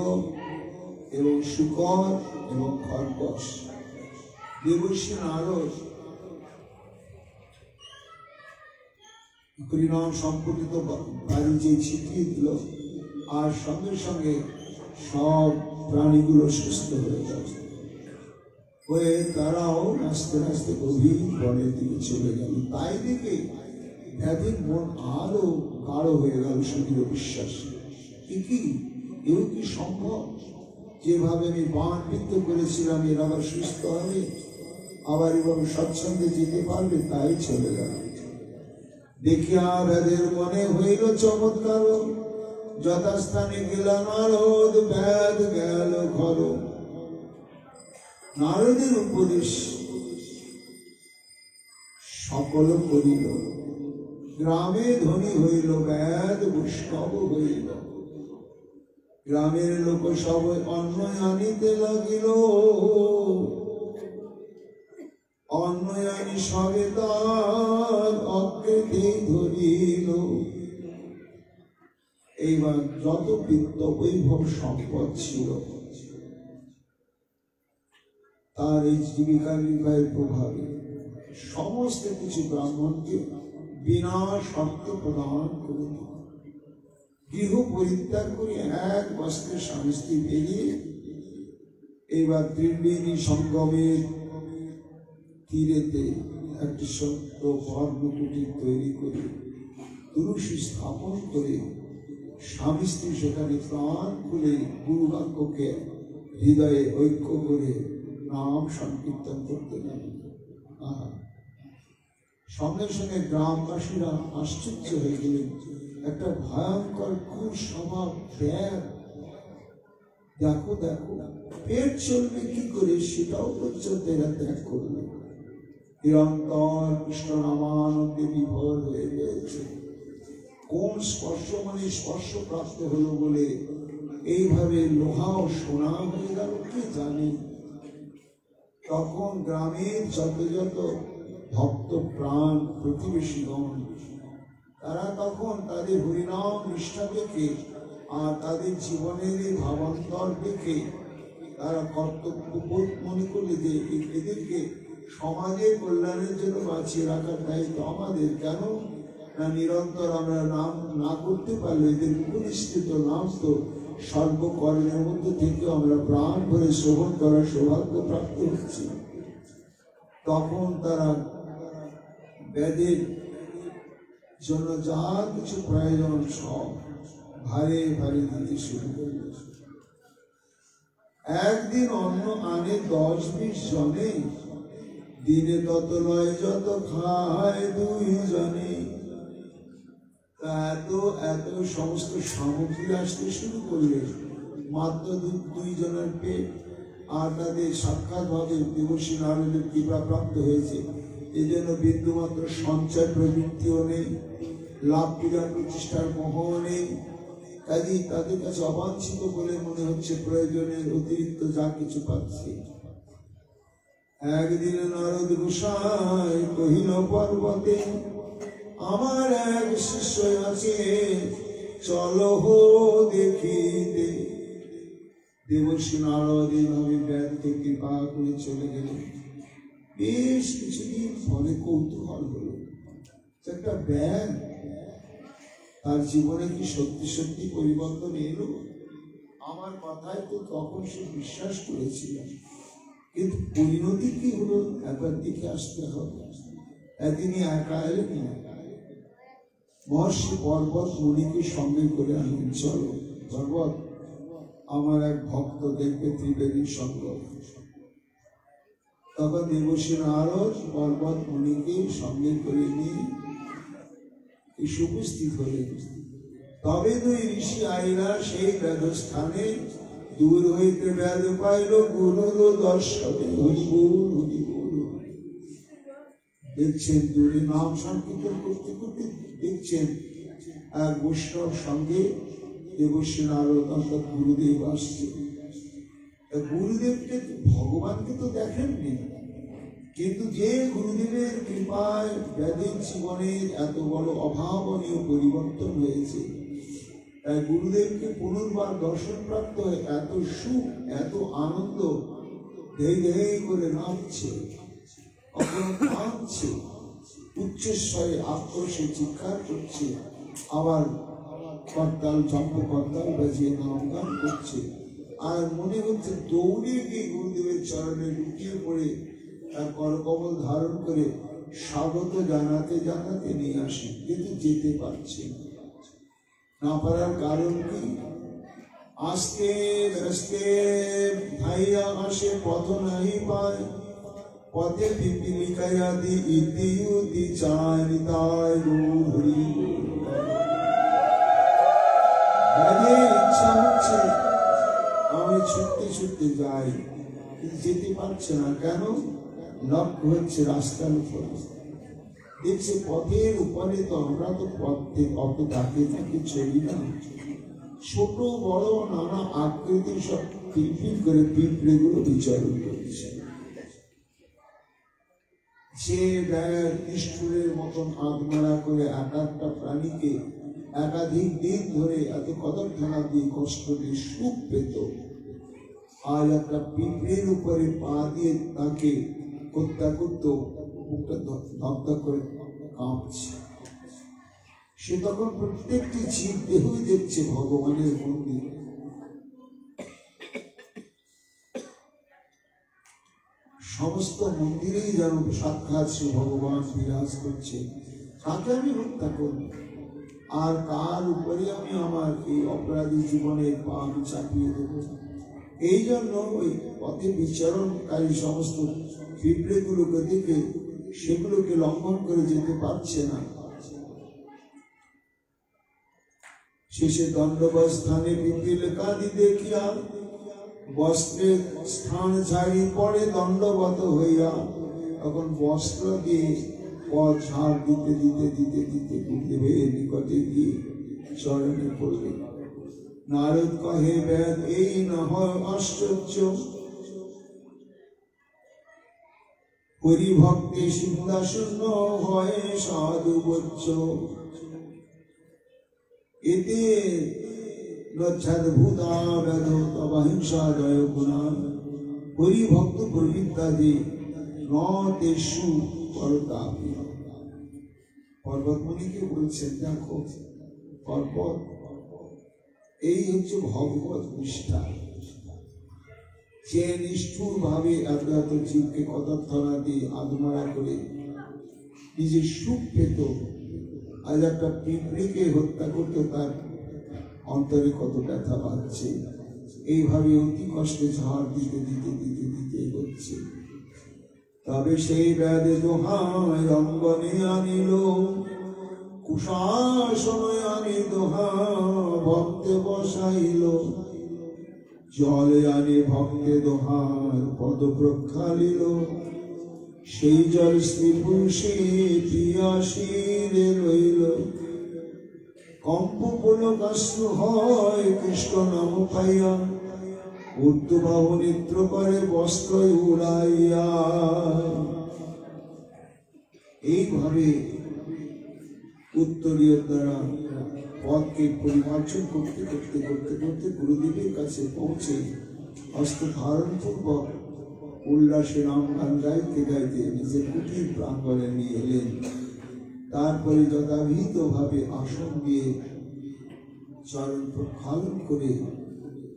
এবং শুকর এবং খরগোশ। দেবর্ষি নারদ হরিনাম সম্পর্কিত বাড়ি যে ছিটিয়ে দিল, আর সঙ্গে সঙ্গে সব প্রাণীগুলো সুস্থ হয়ে গেল, হয়ে তারাও নাচতে নাচতে গভীর বনের দিকে চলে গেল। তাই দেখে ব্যাধির মন আরো গাঢ় হয়ে গেল সুদৃঢ় বিশ্বাস। কি এও কি সম্ভব? যেভাবে আমি বাণ বিদ্ধ করেছিলাম, এর আবার সুস্থ হবে, আবার এবং সৎসঙ্গে যেতে পারবে, তাই চলে গেল। দেখিয়া ব্যাধের মনে হইল চমৎকার, যথাস্থানে গেল নারদ, ব্যাধ গেল ঘর। নারদের উপদেশ সকল করিল, গ্রামে ধনী হইল, ব্যাধ বৈষ্ণব হইল। গ্রামের লোক সব অন্ন আনিতে লাগিল, অন্ন আনি সবে তার অজ্ঞেতে ধরিল। এইবার যত বিত্ত বৈভব সম্পদ ছিল, তার এই জীবিকা নির্বাহের প্রভাবে সমস্ত কিছু ব্রাহ্মণকে বিনা শর্তে প্রদান করে দিল। গৃহ পরিত্যাগ করে এক বস্ত্রে স্বামী স্ত্রী বেরিয়ে এইবার ত্রিবেণী সঙ্গমের তীরেতে একটি ছোট্ট কর্মকুটির তৈরি করে তুলসী স্থাপন করে স্বামী স্ত্রী সেখানে প্রাণ খুলে গুরু বাক্যকে হৃদয়ে ঐক্য করে নাম সংকীর্তন করতে লাগল। সঙ্গে সঙ্গে গ্রামবাসীরা আশ্চর্য হয়ে গেলেন। একটা ভয়ঙ্কর কুস্বভাব ব্যাগ, দেখো দেখো পেট চলবে কি করে সেটাও পর্যন্ত এরা ত্যাগ করলো। নিরন্তর কৃষ্ণ নামানন্দে বিভোর হয়ে রয়েছে। কোন স্পর্শ মানে স্পর্শ প্রাপ্ত হলো বলে এইভাবে লোহা ও সোনা হয়ে গেল কে জানে। তখন গ্রামের যত যত ভক্ত প্রাণ প্রতিবেশীগণ, তারা তখন তাদের হরিনাম নিষ্ঠা দেখে আর তাদের জীবনের এই ভাবান্তর দেখে তারা কর্তব্যবোধ মনে করলে যে এদেরকে সমাজের কল্যাণের জন্য বাঁচিয়ে রাখার দায়িত্ব আমাদের। কেন না, নিরন্তর আমরা নাম না করতে পারলে এদের পুরস্কৃত নাম তো সর্বকর্মের মধ্যে থেকে আমরা প্রাণ ভরে শ্রবণ করার সৌভাগ্য প্রাপ্ত হচ্ছে। তখন তারা বেদের জন্য যা কিছু প্রয়োজন সব ভারে ভারে দিতে শুরু করল। একদিন অন্ন আনে 10-20 জনে, দিনে তত লয় যত খায় 2 জনে। এত এত সমস্ত সামগ্রী আসতে শুরু করলে, মাত্র 2 জনের পেট। আর তাদের সাক্ষাৎ ভাবে দেবর্ষি নারদের কৃপা প্রাপ্ত হয়েছে, এই জন্য বিন্দুমাত্র সঞ্চয় প্রবৃত্তিও নেই, লাভ পূজা প্রতিষ্ঠার মোহ নেই। কাজেই তাদের কাছে অবাঞ্ছিত বলে মনে হচ্ছে, প্রয়োজনের অতিরিক্ত যা কিছু পাচ্ছে। একদিন নারদ গোসাই কহিল পর্বতে, আমার এক শিষ্য আছে, চলো দেখিতে। দেবর্ষি নারদ এইভাবে ব্যাগ থেকে পা করে চলে গেলেন। বেশ কিছুদিন পরে কৌতূহল হলো, একটা ব্যাগ, তার জীবনে কি সত্যি সত্যি পরিবর্তন এলো? আমার কথায় তো তখন সে বিশ্বাস করেছিল, কিন্তু পরিণতি কি হলো একবার দিকে আসতে হবে। তিনি একা এলেন না, মহর্ষি পর্বত মুনিকে সঙ্গে করে আনলেন। চলো পর্বত, আমার এক ভক্ত দেখবে ত্রিবেদীর সঙ্গ। তখন দেবর্ষি নারদ পর্বত মুনিকে সঙ্গে করে নিয়ে এসে উপস্থিত হলেন। তবে 2 ঋষি আইলা সেই বেদস্থানে, দূর হইতে বেদ পাইল গুরুর দর্শনে। Horrible horrible. দেখছেন দূরে নাম সংকীর্তন করতে করতে, দেখছেন এক বৈষ্ণব সঙ্গে দেবর্ষি নারদ অর্থাৎ গুরুদেব আসছে। গুরুদেবকে, ভগবানকে তো দেখেননি, কিন্তু যে গুরুদেবের কৃপায় বেদের জীবনের এত বড় অভাবনীয় পরিবর্তন হয়েছে, তাই গুরুদেবকে পুনর্বার দর্শন প্রাপ্ত হয়ে এত সুখ, এত আনন্দ, ধেই ধেই করে নামছে, কাঁদছে, উচ্চস্বরে আক্রোশে চিৎকার করছে, আবার করতাল চম্প করতাল বাজিয়ে নাম গান করছে। আর মনে হচ্ছে দৌড়ে গিয়ে গুরুদেবের চরণে লুটিয়ে পড়ে তার করকমল ধারণ করে স্বাগত জানাতে জানাতে নিয়ে আসে, কিন্তু যেতে পারছে না। পারার কারণ কি? আজকে রাস্তে ভাইয়া আসে, পথ নাই পায়, পথে পিপিলিকায়া দি ইতি উতি চায় নিতাই গৌরী। ইচ্ছা হচ্ছে আমি ছুটতে ছুটতে যাই, যেতে পারছে না। কেন? লক্ষ্য হচ্ছে রাস্তার উপরে, দেখছে পথের উপরে। তো আমরা তো পথে অত তাকে তাকে চলি না, ছোট বড় নানা আকৃতির সব পিলপিল করে পিঁপড়ে গুলো বিচরণ করছে। সে নিষ্ঠুরের মতন আত্মারা করে এক একটা প্রাণীকে একাধিক দিন ধরে এত কদরখানা দিয়ে কষ্ট দিয়ে সুখ পেত, আর একটা পিঁপড়ের উপরে পা দিয়ে তাকে হত্যা করত, মুখটা ধক করে কাঁপছে। সে তখন প্রত্যেকটি জীব দেহই দেখছে ভগবানের মন্দির। সমস্ত মন্দিরেই যেন সাক্ষাৎ শ্রী ভগবান বিরাজ করছে। তাকে আমি হত্যা করব, আর কার উপরে আমি আমার এই অপরাধী জীবনের পা আমি চাপিয়ে দেব। এই জন্য ওই পথে বিচরণকারী সমস্ত পিঁপড়েগুলোকে দেখে সেগুলোকে লঙ্ঘন করে যেতে পারছে না। শেষে দণ্ডবত স্থানে পিপীলিকাদি দেখিয়া বস্ত্রের স্থান ছাড়ি পড়ে দণ্ডবত হইয়া, তখন বস্ত্র দিয়ে পথ ঝাড় দিতে দিতে দিতে দিতে গুরুদেবের নিকটে গিয়ে চরণে পড়লেন। নারদ কহে, বেদ এই না হয় আশ্চর্য, হরিভক্তে সিংহাসন হয় সাধু বচ্চ। এতে লজ্জাদ্ভুতা বেদ তব হিংসা জয় গুণা, হরিভক্ত প্রবৃত্তাদি নতেষু পরতাপি। পর্বত মুনিকে বলছেন, দেখো পর্বত, এই হচ্ছে ভগবত নিষ্ঠা। যে নিষ্ঠুর ভাবে এত এত জীবকে কদরথনা দিয়ে আদমারা করে নিজের সুখ পেত, আজ একটা পিঁপড়িকে হত্যা করতে তার অন্তরে কত ব্যথা পাচ্ছে। এইভাবে অতি কষ্টে ঝড় দিতে দিতে দিতে দিতে হচ্ছে। তবে সেই ব্যাধে দোহায় অঙ্গনে আনিল, কুশাসনে আনি দোহা ভক্তে বসাইল, জলে আনি ভক্তে দোহার পদ প্রক্ষালিল, সেই জল শ্রী পুরুষে পিয়াসিরে রইল। কম্প পুলকাশ্রু হয় কৃষ্ণ নাম পাইয়া, ঊর্ধ্ববাহ নেত্র করে বস্ত্র উড়াইয়া। এইভাবে উত্তরীয় দ্বারা পথকে পরিমার্জন করতে করতে করতে করতে গুরুদেবের কাছে পৌঁছে হস্ত ধারণ পূর্বক উল্লাসে নাম গান গাইতে গাইতে নিজের কুটির প্রাঙ্গণে নিয়ে এলেন। তারপরে যথাবিহিত ভাবে আসন দিয়ে চরণ প্রক্ষালন করে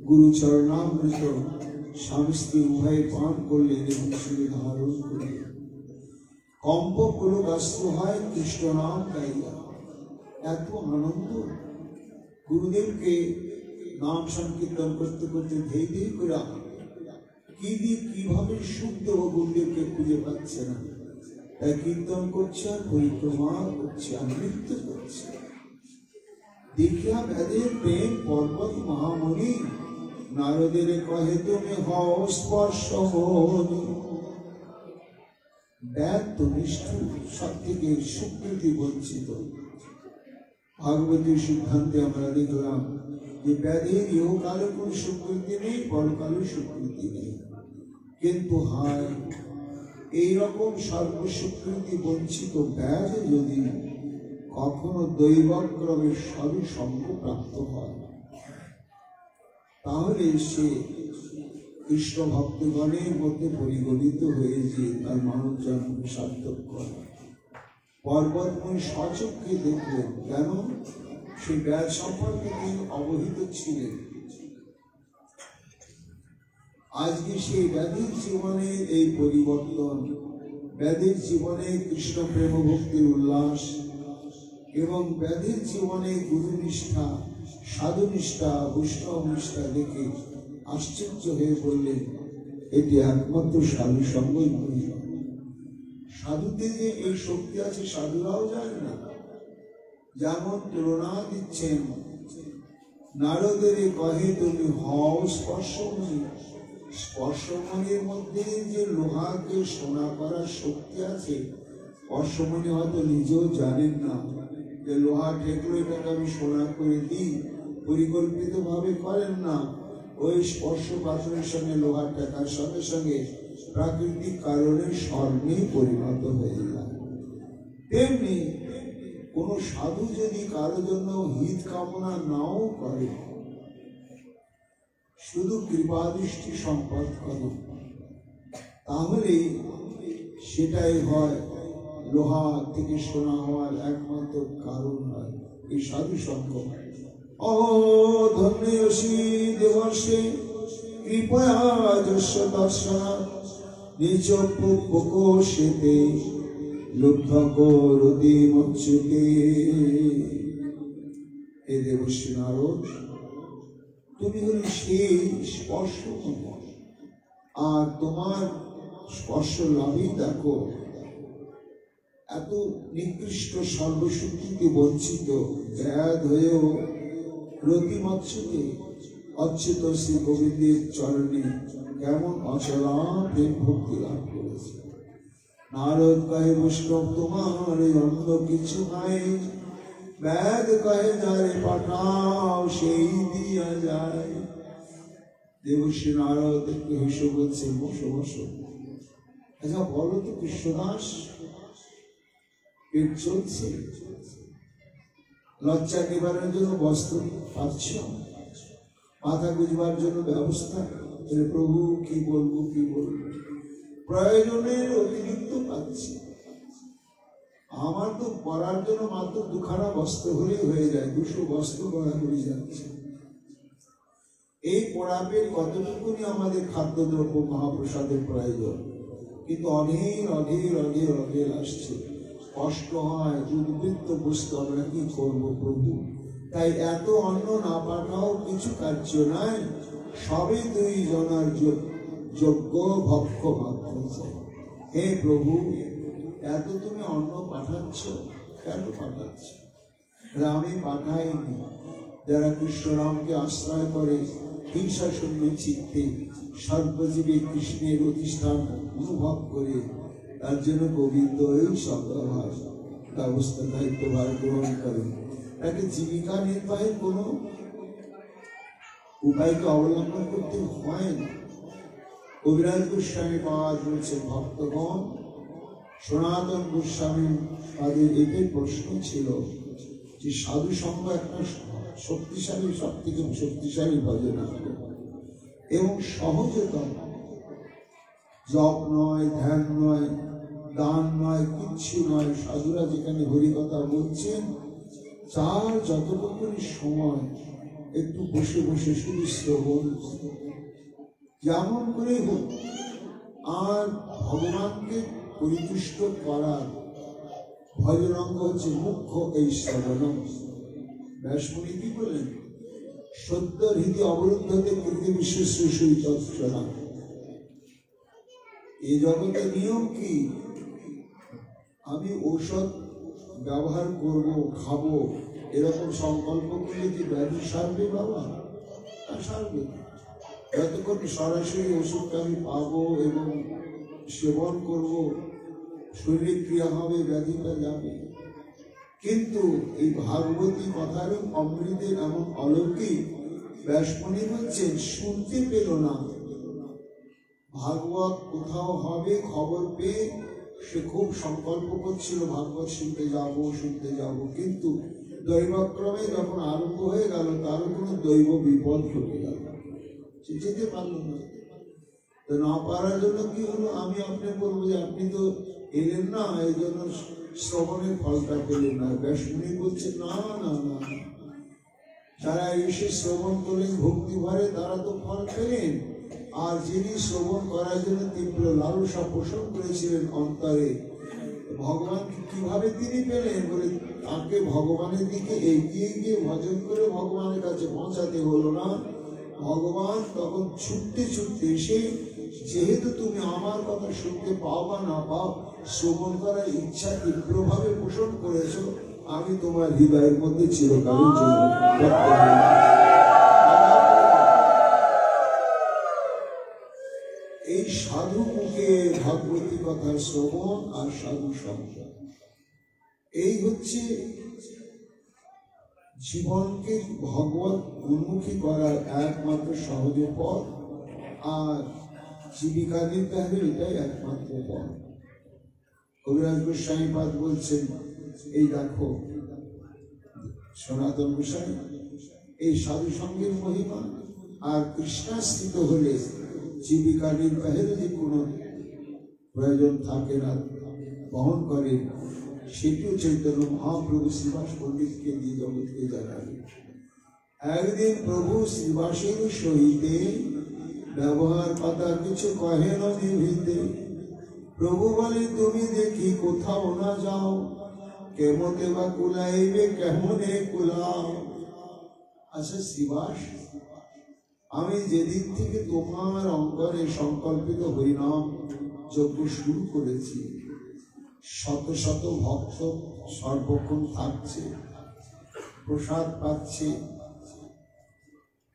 গুরু চরণামৃত স্বামী স্ত্রী উভয়ে পান করলেন এবং শুনে ধারণ করলেন। কম্প পুলকাশ্রু হয় কৃষ্ণ নাম গাইয়া। এত আনন্দ, গুরুদেবকে নাম সংকীর্তন করতে করতে ধেই ধেই করে কিভাবে সুখ দেব গুরুদেবকে খুঁজে পাচ্ছে না, তাই কীর্তন করছে আর পরিক্রমা করছে আর নৃত্য করছে। দেখিয়া ব্যাধের প্রেম পর্বত মহামণি, নারদের কহে তুমি হও স্পর্শ মনি। ব্যাধ তো নিষ্ঠুর, সব থেকে স্বীকৃতি বঞ্চিত। ভাগবতীর সিদ্ধান্তে আমরা দেখলাম যে ব্যাধের ইহকালে কোন স্বীকৃতি নেই, পরকালে স্বীকৃতি নেই। কিন্তু হায়, এইরকম সর্বস্বীকৃতি বঞ্চিত ব্যাধ যদি কখনো দৈবক্রমে সবই সঙ্গ প্রাপ্ত হয়, তাহলে সে কৃষ্ণ ভক্তগণের মধ্যে পরিগণিত হয়েছে, তার মানব জন্ম সার্থক করে। পর্বতময় সচক্ষে দেখলেন, কেন সে ব্যাধ সম্পর্কে তিনি অবহিত ছিলেন। আজকে সেই ব্যাধির জীবনের এই পরিবর্তন, ব্যাধির জীবনে কৃষ্ণ প্রেম ভক্তির উল্লাস এবং ব্যাধির জীবনে গুরু নিষ্ঠা, সাধু নিষ্ঠা, বৈষ্ণব নিষ্ঠা দেখে আশ্চর্য হয়ে বললেন, এটি একমাত্র সাধু সঙ্গই নয়। সাধুতে যে এই শক্তি আছে সাধুরাও জানে না। যেমন তুলনা দিচ্ছেন, নারদের কহে তুমি হও স্পর্শমণি। স্পর্শমণির মধ্যে যে লোহাকে সোনা করার শক্তি আছে, স্পর্শমণি হয়তো নিজেও জানেন না যে লোহা ঠেকলো এটাকে আমি সোনা করে দিই, পরিকল্পিত ভাবে করেন না। ওই স্পর্শ পাথরের সঙ্গে লোহা টেকার সঙ্গে সঙ্গে প্রাকৃতিক কারণে স্বর্ণে পরিণত হয়ে যায়। তেমনি কোন সাধু যদি কারো জন্য হিত কামনা নাও করে, শুধু কৃপা দৃষ্টি সম্পদ করে, তাহলে সেটাই হয় লোহা থেকে সোনা হওয়ার একমাত্র কারণ হয় এই সাধু সঙ্গ। ও ধন্যসি দেবর্ষে কৃপয়া যস্য দর্শনা, নিজ প্রকোষেতে লুব্ধ করতি মচ্যুতে। হে দেবর্ষি নারদ, তুমি হলে সেই স্পর্শ, আর তোমার স্পর্শ লাভই দেখো এত নিকৃষ্ট সর্বস্বীকৃতি বঞ্চিত ব্যাধ হয়েও রতি মৎস্যকে অচ্যুত শ্রী গোবিন্দের চরণে কেমন অচলা প্রেম ভক্তি লাভ করেছে। নারদ কহে বৈষ্ণব তোমার অন্য কিছু নাই, ব্যাধ কহে যারে পাঠাও সেই দিয়া যায়। দেবশ্রী নারদ একটু হেসে বলছে, বসো বসো। আচ্ছা বলো তো কৃষ্ণদাস, পেট চলছে, লজ্জা নিবারণের জন্য বস্ত্র পাচ্ছ, মাথা গুজবার জন্য ব্যবস্থা, প্রভু কি বলবো কি বলবো, প্রয়োজনের অতিরিক্ত পাচ্ছি। আমার তো পরার জন্য মাত্র দুখানা বস্ত্র হলেই হয়ে যায়, 200 বস্ত্র গড়াগড়ি যাচ্ছে। এই পড়াবের কতটুকুনি আমাদের খাদ্যদ্রব্য মহাপ্রসাদের প্রয়োজন, কিন্তু অঢের অঢের অঢের অঢের আসছে, কষ্ট হয়, উদ্বৃত্ত বস্তু আমরা কি করবো প্রভু। তাই এত অন্ন না পাঠাও কিছু কার্য নাই, সবে দুই জনার যোগ্য ভক্ষ মাত্র চাই। হে প্রভু, এত তুমি অন্ন পাঠাচ্ছ, কেন পাঠাচ্ছ? আমি পাঠাইনি। যারা কৃষ্ণরামকে আশ্রয় করে হিংসা শূন্য চিত্তে সর্বজীবী কৃষ্ণের অধিষ্ঠান অনুভব করে, তার জন্য গোবিন্দ এই সর্বভার ব্যবস্থা দায়িত্বভার গ্রহণ করে। তাকে জীবিকা নির্বাহের কোনো উপায়কে অবলম্বন করতে হয় না। কবিরাজ গোস্বামী পাদ বলছে, ভক্তগণ, সনাতন গোস্বামী তাদের এটাই প্রশ্ন ছিল যে সাধু সঙ্গ একটা শক্তিশালী, সব থেকে শক্তিশালী ভজন এবং সহজতম। জপ নয়, ধ্যান নয়, দান নয়, কিচ্ছু নয়। সাধুরা যেখানে হরিকথা বলছেন, যার যতটুকু সময় একটু বসে বসে শুধু শ্রবণ, যেমন করে হোক, আর ভগবানকে পরিতুষ্ট করার ভজনঙ্গ হচ্ছে মুখ্য এই শ্রবণ। ব্যাসমুনি কি বলেন? সত্য হৃদি অবরুদ্ধতে কৃতি বিশ্বনা। এই জগতের নিয়ম কি? আমি ঔষধ ব্যবহার করব, খাবো, এরকম সংকল্প করলে কি ব্যাধি সারবে? বাবা, তা সারবে। যতক্ষণ সরাসরি ওষুধটা আমি পাবো এবং সেবন করব, শরীরে ক্রিয়া হবে, ব্যাধিটা যাবে। কিন্তু এই ভাগবতী কথার অমৃতের এমন অলৌকিক, ব্যাসমুনি বলছেন শুনতে পেল না। ভাগবত কোথাও হবে খবর পেয়ে সে খুব সংকল্প করছিল ভাগবত শুনতে যাব, কিন্তু দৈবক্রমে যখন আরম্ভ হয়ে গেল, তারও কোনো দৈব বিপদ ঘটে গেল, সে যেতে পারল না। তো না পারার জন্য কি হলো? আমি আপনি বলবো যে আপনি তো এলেন না, এই জন্য শ্রবণের ফলটা পেলেন না। ব্যাসমুনি বলছে না না না, যারা এসে শ্রবণ করলেন ভক্তি ভরে, তারা তো ফল পেলেন। আর যিনি শ্রবণ করার জন্য তীব্র লালসা পোষণ করেছিলেন অন্তরে, ভগবানকে কিভাবে তিনি পেলেন? বলে তাকে ভগবানের দিকে এগিয়ে গিয়ে ভজন করে ভগবানের কাছে পৌঁছাতে হলো না। ভগবান তখন ছুটতে ছুটতে এসে, যেহেতু তুমি আমার কথা শুনতে পাও বা না পাও, শ্রবণ করার ইচ্ছা তীব্রভাবে পোষণ করেছ, আমি তোমার হৃদয়ের মধ্যে চিরকালের জন্য। এই সাধু মুখে ভাগবতী কথা শ্রবণ আর সাধু সঙ্গ, এই হচ্ছে জীবনকে ভগবত উন্মুখী করার একমাত্র সহজ পথ। আর জীবিকা নির্বাহের এটাই একমাত্র পথ। কবিরাজ গোস্বামী পাদ বলছেন, এই দেখো সনাতন গোস্বামী, এই সাধু সঙ্গের মহিমা। আর কৃষ্ণাশ্রিত হলে জীবিকা নির্বাহের যে কোনো প্রয়োজন থাকে না, বহন করে, সেটিও চৈতন্য মহাপ্রভু শ্রীবাস পণ্ডিতকে দিয়ে জগৎকে জানাবে। একদিন প্রভু শ্রীবাসের সহিতে ব্যবহার কথা কিছু কহে না নিভিতে। প্রভু বলে, তুমি দেখি কোথাও না যাও, কেমতে বা কুলাইবে, কেমনে কুলাও। আচ্ছা শ্রীবাস, আমি যেদিন থেকে তোমার অন্তরে সংকল্পিত হরিনাম যজ্ঞ শুরু করেছি, শত শত ভক্ত সর্বক্ষণ থাকছে, প্রসাদ পাচ্ছে,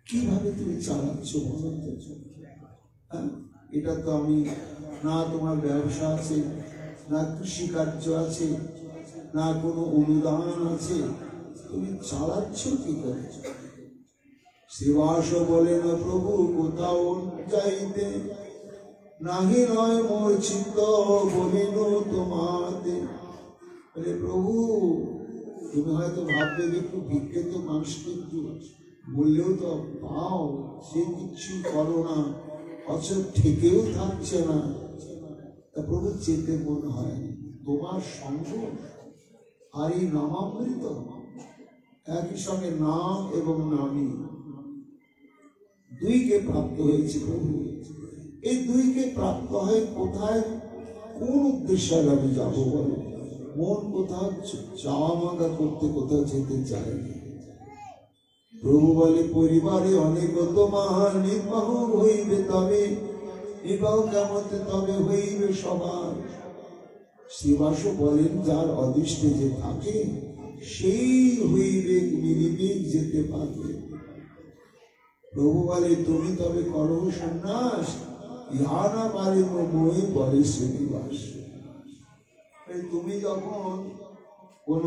কিভাবে তুমি চালাচ্ছ? এটা তো আমি, না তোমার ব্যবসা আছে, না কৃষিকার্য আছে, না কোনো অনুদান আছে, তুমি চালাচ্ছ কি করছ? শ্রীবাস বলেন, প্রভু কোথাও যাইতে নাহি নয় মোর চিত্ত, বলিল তোমাতে। বলে প্রভু, তুমি হয়তো ভাববে যে একটু ভিক্ষে তো মানুষকে একটু বললেও তো পাও, সে কিচ্ছু করো না, অচল থেকেও থাকছে না। তা প্রভু চেতে মনে হয় তোমার সঙ্গ আর এই নামামৃত, একই সঙ্গে নাম এবং নামী দুইকে প্রাপ্ত হয়েছে প্রভু। এই দুইকে প্রাপ্ত হয় কোথায়? কোন উদ্দেশ্যে আমি যাবো বলো? মন কোথাও চাওয়া মাগা করতে কোথাও যেতে চায় না। প্রভু বলে পরিবারে অনেক তোমার নির্বাহ হইবে, তবে নির্বাহ কেমন তবে হইবে সবার। শ্রীবাস বলেন যার অদৃষ্টে যে থাকে সেই হইবে মিলিবে যেতে পারবে। প্রভু বলে তুমি তবে করো সন্ন্যাস, ইহা না পারে মই বলে শ্রীনিবাস। তুমি যখন কোন